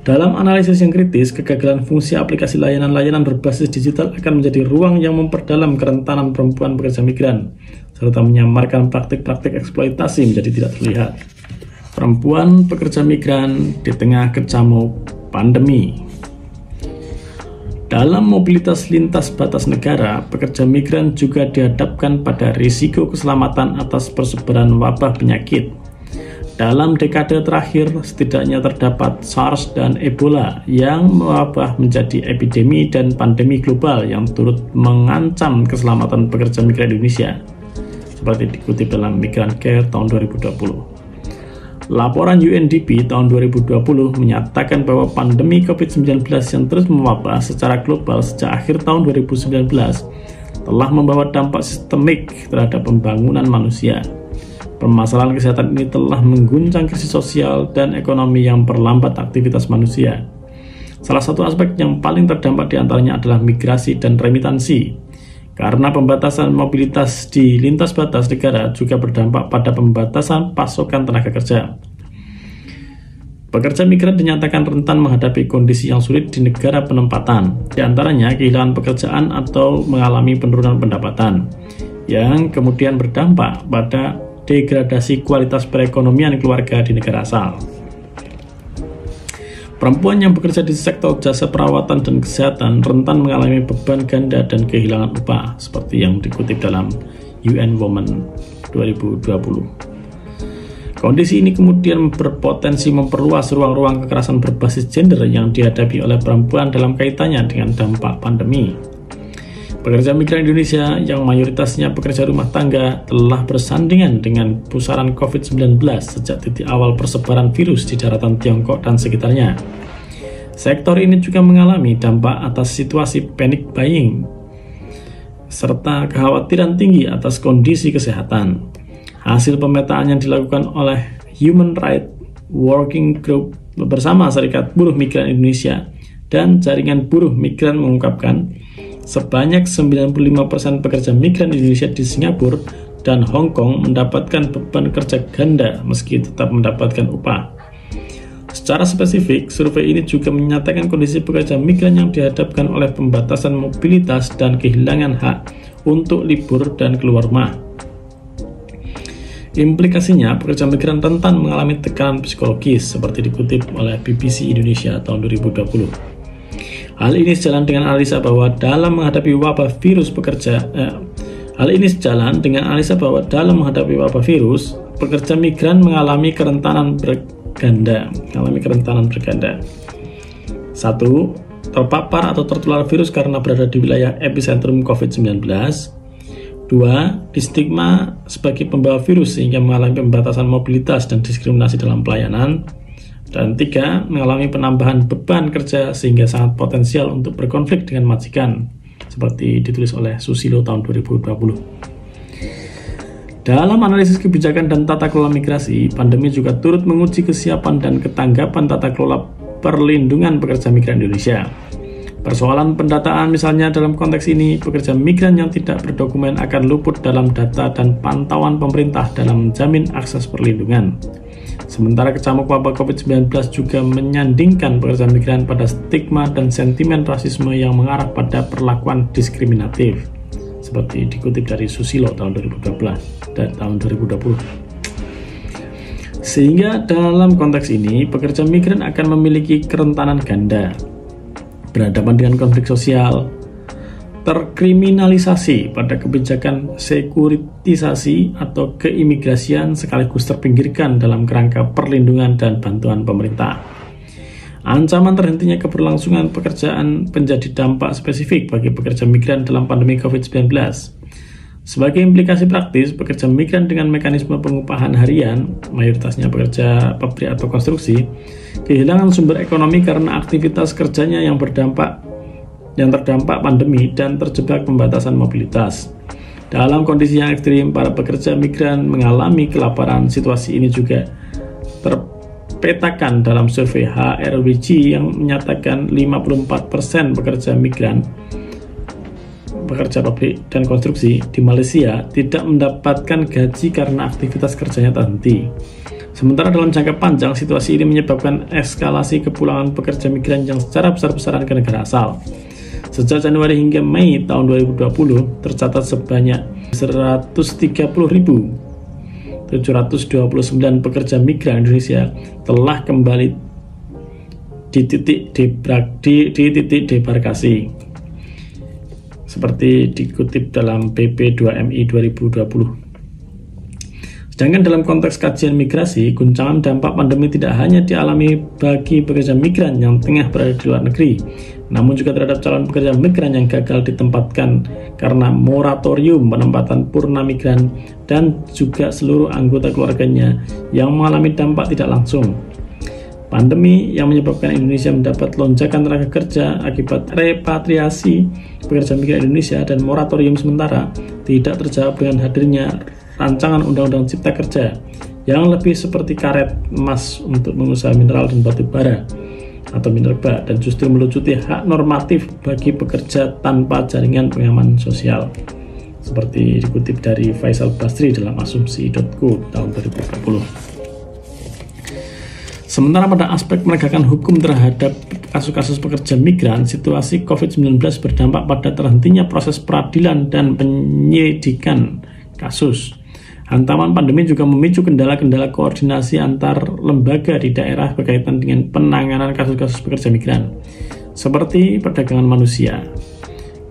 Dalam analisis yang kritis, kegagalan fungsi aplikasi layanan-layanan berbasis digital akan menjadi ruang yang memperdalam kerentanan perempuan pekerja migran, serta menyamarkan praktik-praktik eksploitasi menjadi tidak terlihat. Perempuan pekerja migran di tengah kecamuk pandemi. Dalam mobilitas lintas batas negara, pekerja migran juga dihadapkan pada risiko keselamatan atas persebaran wabah penyakit. Dalam dekade terakhir, setidaknya terdapat SARS dan Ebola yang mewabah menjadi epidemi dan pandemi global yang turut mengancam keselamatan pekerja migran Indonesia, seperti dikutip dalam Migrant Care tahun 2020. Laporan UNDP tahun 2020 menyatakan bahwa pandemi COVID-19 yang terus mewabah secara global sejak akhir tahun 2019 telah membawa dampak sistemik terhadap pembangunan manusia. Permasalahan kesehatan ini telah mengguncang krisis sosial dan ekonomi yang memperlambat aktivitas manusia. Salah satu aspek yang paling terdampak diantaranya adalah migrasi dan remitansi. Karena pembatasan mobilitas di lintas batas negara juga berdampak pada pembatasan pasokan tenaga kerja. Pekerja migran dinyatakan rentan menghadapi kondisi yang sulit di negara penempatan, di antaranya kehilangan pekerjaan atau mengalami penurunan pendapatan, yang kemudian berdampak pada degradasi kualitas perekonomian keluarga di negara asal. Perempuan yang bekerja di sektor jasa perawatan dan kesehatan rentan mengalami beban ganda dan kehilangan upah, seperti yang dikutip dalam UN Women 2020. Kondisi ini kemudian berpotensi memperluas ruang-ruang kekerasan berbasis gender yang dihadapi oleh perempuan dalam kaitannya dengan dampak pandemi. Pekerja migran Indonesia yang mayoritasnya pekerja rumah tangga telah bersandingan dengan pusaran COVID-19 sejak titik awal persebaran virus di daratan Tiongkok dan sekitarnya. Sektor ini juga mengalami dampak atas situasi panic buying serta kekhawatiran tinggi atas kondisi kesehatan. Hasil pemetaan yang dilakukan oleh Human Rights Working Group bersama Serikat Buruh Migran Indonesia dan Jaringan Buruh Migran mengungkapkan sebanyak 95% pekerja migran Indonesia di Singapura dan Hong Kong mendapatkan beban kerja ganda meski tetap mendapatkan upah. Secara spesifik, survei ini juga menyatakan kondisi pekerja migran yang dihadapkan oleh pembatasan mobilitas dan kehilangan hak untuk libur dan keluar rumah. Implikasinya, pekerja migran rentan mengalami tekanan psikologis seperti dikutip oleh BBC Indonesia tahun 2020. Hal ini sejalan dengan analisa bahwa dalam menghadapi wabah virus pekerja migran mengalami kerentanan berganda. 1. Terpapar atau tertular virus karena berada di wilayah epicentrum COVID-19. 2. Distigma sebagai pembawa virus sehingga mengalami pembatasan mobilitas dan diskriminasi dalam pelayanan. Dan 3. Mengalami penambahan beban kerja sehingga sangat potensial untuk berkonflik dengan majikan, seperti ditulis oleh Susilo tahun 2020. Dalam analisis kebijakan dan tata kelola migrasi, pandemi juga turut menguji kesiapan dan ketanggapan tata kelola perlindungan pekerja migran Indonesia. Persoalan pendataan misalnya dalam konteks ini, pekerja migran yang tidak berdokumen akan luput dalam data dan pantauan pemerintah dalam menjamin akses perlindungan. Sementara kecamuk wabah COVID-19 juga menyandingkan pekerja migran pada stigma dan sentimen rasisme yang mengarah pada perlakuan diskriminatif, seperti dikutip dari Susilo tahun 2012 dan tahun 2020. Sehingga dalam konteks ini, pekerja migran akan memiliki kerentanan ganda, berhadapan dengan konflik sosial, terkriminalisasi pada kebijakan sekuritisasi atau keimigrasian sekaligus terpinggirkan dalam kerangka perlindungan dan bantuan pemerintah. Ancaman terhentinya keberlangsungan pekerjaan menjadi dampak spesifik bagi pekerja migran dalam pandemi COVID-19. Sebagai implikasi praktis, pekerja migran dengan mekanisme pengupahan harian, mayoritasnya pekerja pabrik atau konstruksi, kehilangan sumber ekonomi karena aktivitas kerjanya yang terdampak pandemi dan terjebak pembatasan mobilitas. Dalam kondisi yang ekstrim, para pekerja migran mengalami kelaparan. Situasi ini juga terpetakan dalam survei HRWG yang menyatakan 54% pekerja migran, pekerja pabrik dan konstruksi di Malaysia tidak mendapatkan gaji karena aktivitas kerjanya terhenti. Sementara dalam jangka panjang, situasi ini menyebabkan eskalasi kepulangan pekerja migran yang secara besar-besaran ke negara asal. Sejak Januari hingga Mei tahun 2020, tercatat sebanyak 130.729 pekerja migran Indonesia telah kembali di titik debarkasi, seperti dikutip dalam PP 2MI 2020. Sedangkan dalam konteks kajian migrasi, guncangan dampak pandemi tidak hanya dialami bagi pekerja migran yang tengah berada di luar negeri, namun juga terhadap calon pekerja migran yang gagal ditempatkan karena moratorium penempatan purna migran dan juga seluruh anggota keluarganya yang mengalami dampak tidak langsung. Pandemi yang menyebabkan Indonesia mendapat lonjakan tenaga kerja akibat repatriasi pekerja migran Indonesia dan moratorium sementara tidak terjawab dengan hadirnya rancangan Undang-Undang Cipta Kerja yang lebih seperti karet emas untuk pengusaha mineral dan batu bara atau minerba, dan justru melucuti hak normatif bagi pekerja tanpa jaringan pengaman sosial, seperti dikutip dari Faisal Basri dalam asumsi.co tahun 2020. Sementara pada aspek penegakan hukum terhadap kasus-kasus pekerja migran, situasi COVID-19 berdampak pada terhentinya proses peradilan dan penyidikan kasus. Hantaman pandemi juga memicu kendala-kendala koordinasi antar lembaga di daerah berkaitan dengan penanganan kasus-kasus pekerja migran, seperti perdagangan manusia.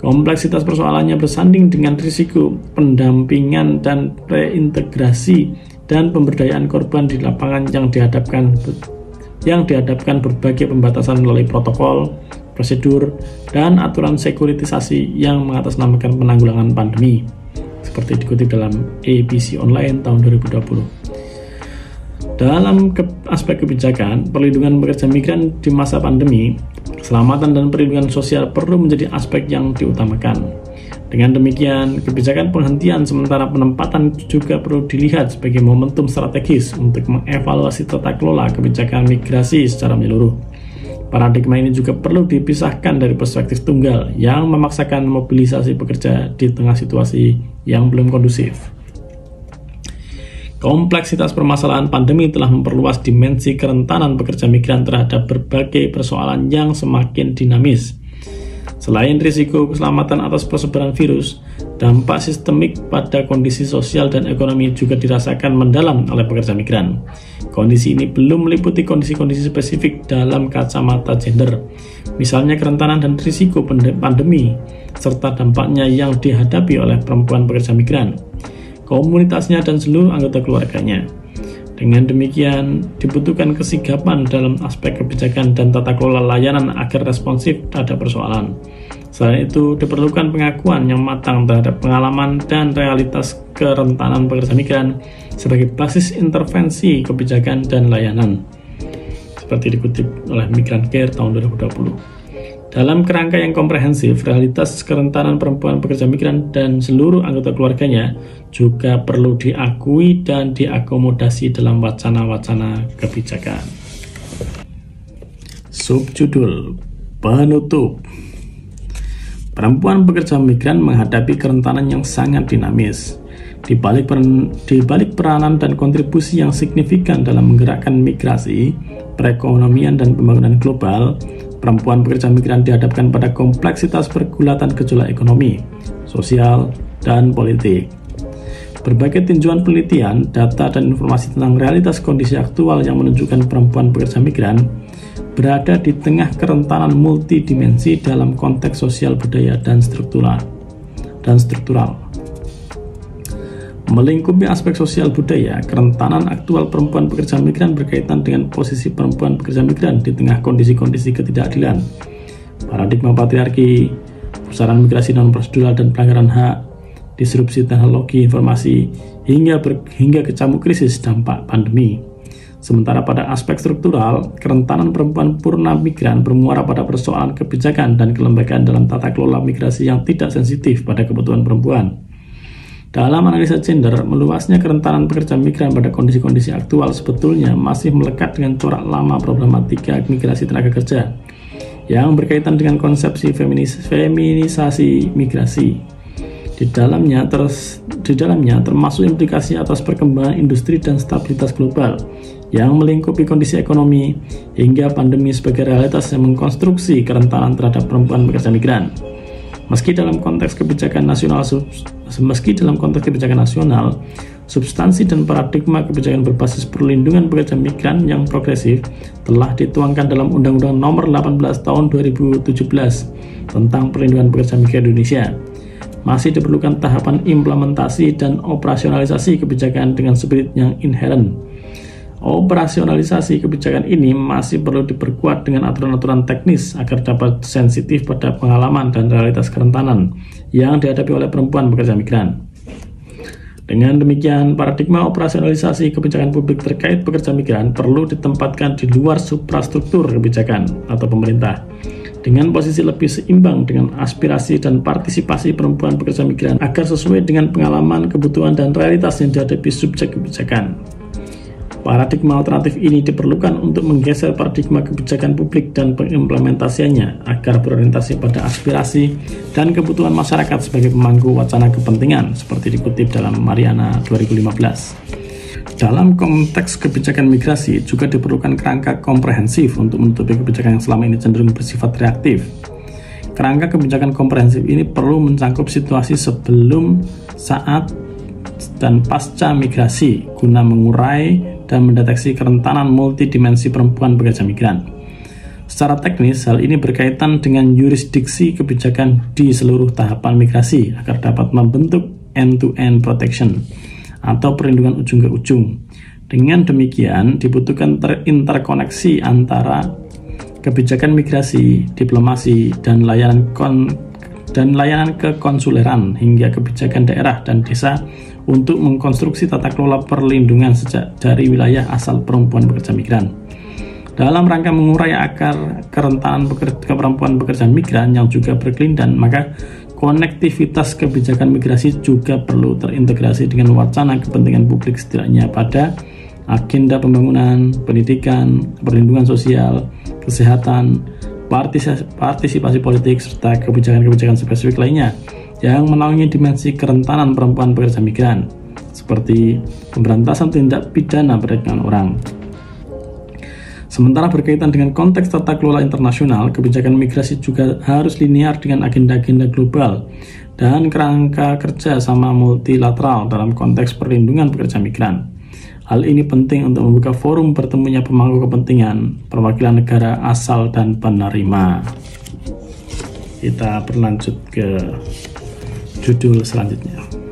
Kompleksitas persoalannya bersanding dengan risiko pendampingan dan reintegrasi dan pemberdayaan korban di lapangan yang dihadapkan berbagai pembatasan melalui protokol, prosedur, dan aturan sekuritisasi yang mengatasnamakan penanggulangan pandemi, seperti dikutip dalam ABC Online tahun 2020. Dalam aspek kebijakan, perlindungan pekerja migran di masa pandemi, keselamatan dan perlindungan sosial perlu menjadi aspek yang diutamakan. Dengan demikian, kebijakan penghentian sementara penempatan juga perlu dilihat sebagai momentum strategis untuk mengevaluasi tata kelola kebijakan migrasi secara menyeluruh. Paradigma ini juga perlu dipisahkan dari perspektif tunggal yang memaksakan mobilisasi pekerja di tengah situasi yang belum kondusif. Kompleksitas permasalahan pandemi telah memperluas dimensi kerentanan pekerja migran terhadap berbagai persoalan yang semakin dinamis. Selain risiko keselamatan atas persebaran virus, dampak sistemik pada kondisi sosial dan ekonomi juga dirasakan mendalam oleh pekerja migran. Kondisi ini belum meliputi kondisi-kondisi spesifik dalam kacamata gender, misalnya kerentanan dan risiko pandemi, serta dampaknya yang dihadapi oleh perempuan pekerja migran, komunitasnya, dan seluruh anggota keluarganya. Dengan demikian, dibutuhkan kesigapan dalam aspek kebijakan dan tata kelola layanan agar responsif terhadap persoalan. Selain itu, diperlukan pengakuan yang matang terhadap pengalaman dan realitas kerentanan pekerja migran sebagai basis intervensi kebijakan dan layanan, seperti dikutip oleh Migran Care tahun 2020. Dalam kerangka yang komprehensif, realitas kerentanan perempuan pekerja migran dan seluruh anggota keluarganya juga perlu diakui dan diakomodasi dalam wacana-wacana kebijakan. Subjudul penutup. Perempuan pekerja migran menghadapi kerentanan yang sangat dinamis. Di balik peranan dan kontribusi yang signifikan dalam menggerakkan migrasi, perekonomian, dan pembangunan global, perempuan pekerja migran dihadapkan pada kompleksitas pergulatan gejolak ekonomi, sosial, dan politik. Berbagai tinjauan penelitian, data, dan informasi tentang realitas kondisi aktual yang menunjukkan perempuan pekerja migran berada di tengah kerentanan multidimensi dalam konteks sosial, budaya, dan struktural. Melingkupi aspek sosial budaya, kerentanan aktual perempuan pekerja migran berkaitan dengan posisi perempuan pekerja migran di tengah kondisi-kondisi ketidakadilan, paradigma patriarki, pusaran migrasi non-prosedural dan pelanggaran hak, disrupsi teknologi informasi, hingga kecamuk krisis dampak pandemi. Sementara pada aspek struktural, kerentanan perempuan purna migran bermuara pada persoalan kebijakan dan kelembagaan dalam tata kelola migrasi yang tidak sensitif pada kebutuhan perempuan. Dalam analisa gender, meluasnya kerentanan pekerja migran pada kondisi-kondisi aktual sebetulnya masih melekat dengan corak lama problematika migrasi tenaga kerja yang berkaitan dengan konsepsi feminisasi migrasi. Di dalamnya termasuk implikasi atas perkembangan industri dan stabilitas global yang melingkupi kondisi ekonomi hingga pandemi sebagai realitas yang mengkonstruksi kerentanan terhadap perempuan pekerja migran. Meski dalam konteks kebijakan nasional, substansi dan paradigma kebijakan berbasis perlindungan pekerja migran yang progresif telah dituangkan dalam Undang-Undang Nomor 18 Tahun 2017 tentang perlindungan pekerja migran Indonesia. Masih diperlukan tahapan implementasi dan operasionalisasi kebijakan dengan spirit yang inherent. Operasionalisasi kebijakan ini masih perlu diperkuat dengan aturan-aturan teknis agar dapat sensitif pada pengalaman dan realitas kerentanan yang dihadapi oleh perempuan pekerja migran. Dengan demikian, paradigma operasionalisasi kebijakan publik terkait pekerja migran perlu ditempatkan di luar suprastruktur kebijakan atau pemerintah, dengan posisi lebih seimbang dengan aspirasi dan partisipasi perempuan pekerja migran agar sesuai dengan pengalaman, kebutuhan, dan realitas yang dihadapi subjek kebijakan. Paradigma alternatif ini diperlukan untuk menggeser paradigma kebijakan publik dan pengimplementasiannya agar berorientasi pada aspirasi dan kebutuhan masyarakat sebagai pemangku wacana kepentingan, seperti dikutip dalam Mariana 2015. Dalam konteks kebijakan migrasi juga diperlukan kerangka komprehensif untuk menutupi kebijakan yang selama ini cenderung bersifat reaktif. Kerangka kebijakan komprehensif ini perlu mencakup situasi sebelum, saat, dan pasca migrasi guna mengurai dan mendeteksi kerentanan multidimensi perempuan pekerja migran. Secara teknis, hal ini berkaitan dengan yurisdiksi kebijakan di seluruh tahapan migrasi agar dapat membentuk end-to-end protection atau perlindungan ujung ke ujung. Dengan demikian, dibutuhkan interkoneksi antara kebijakan migrasi, diplomasi, dan layanan kekonsuleran hingga kebijakan daerah dan desa untuk mengkonstruksi tata kelola perlindungan sejak dari wilayah asal perempuan pekerja migran. Dalam rangka mengurai akar kerentanan perempuan pekerja migran yang juga berkelindan, maka konektivitas kebijakan migrasi juga perlu terintegrasi dengan wacana kepentingan publik setidaknya pada agenda pembangunan, pendidikan, perlindungan sosial, kesehatan, partisipasi politik, serta kebijakan-kebijakan spesifik lainnya yang menaungi dimensi kerentanan perempuan pekerja migran, seperti pemberantasan tindak pidana perdagangan orang. Sementara berkaitan dengan konteks tata kelola internasional, kebijakan migrasi juga harus linear dengan agenda-agenda global dan kerangka kerja sama multilateral dalam konteks perlindungan pekerja migran. Hal ini penting untuk membuka forum bertemunya pemangku kepentingan, perwakilan negara asal dan penerima. Kita berlanjut ke judul selanjutnya.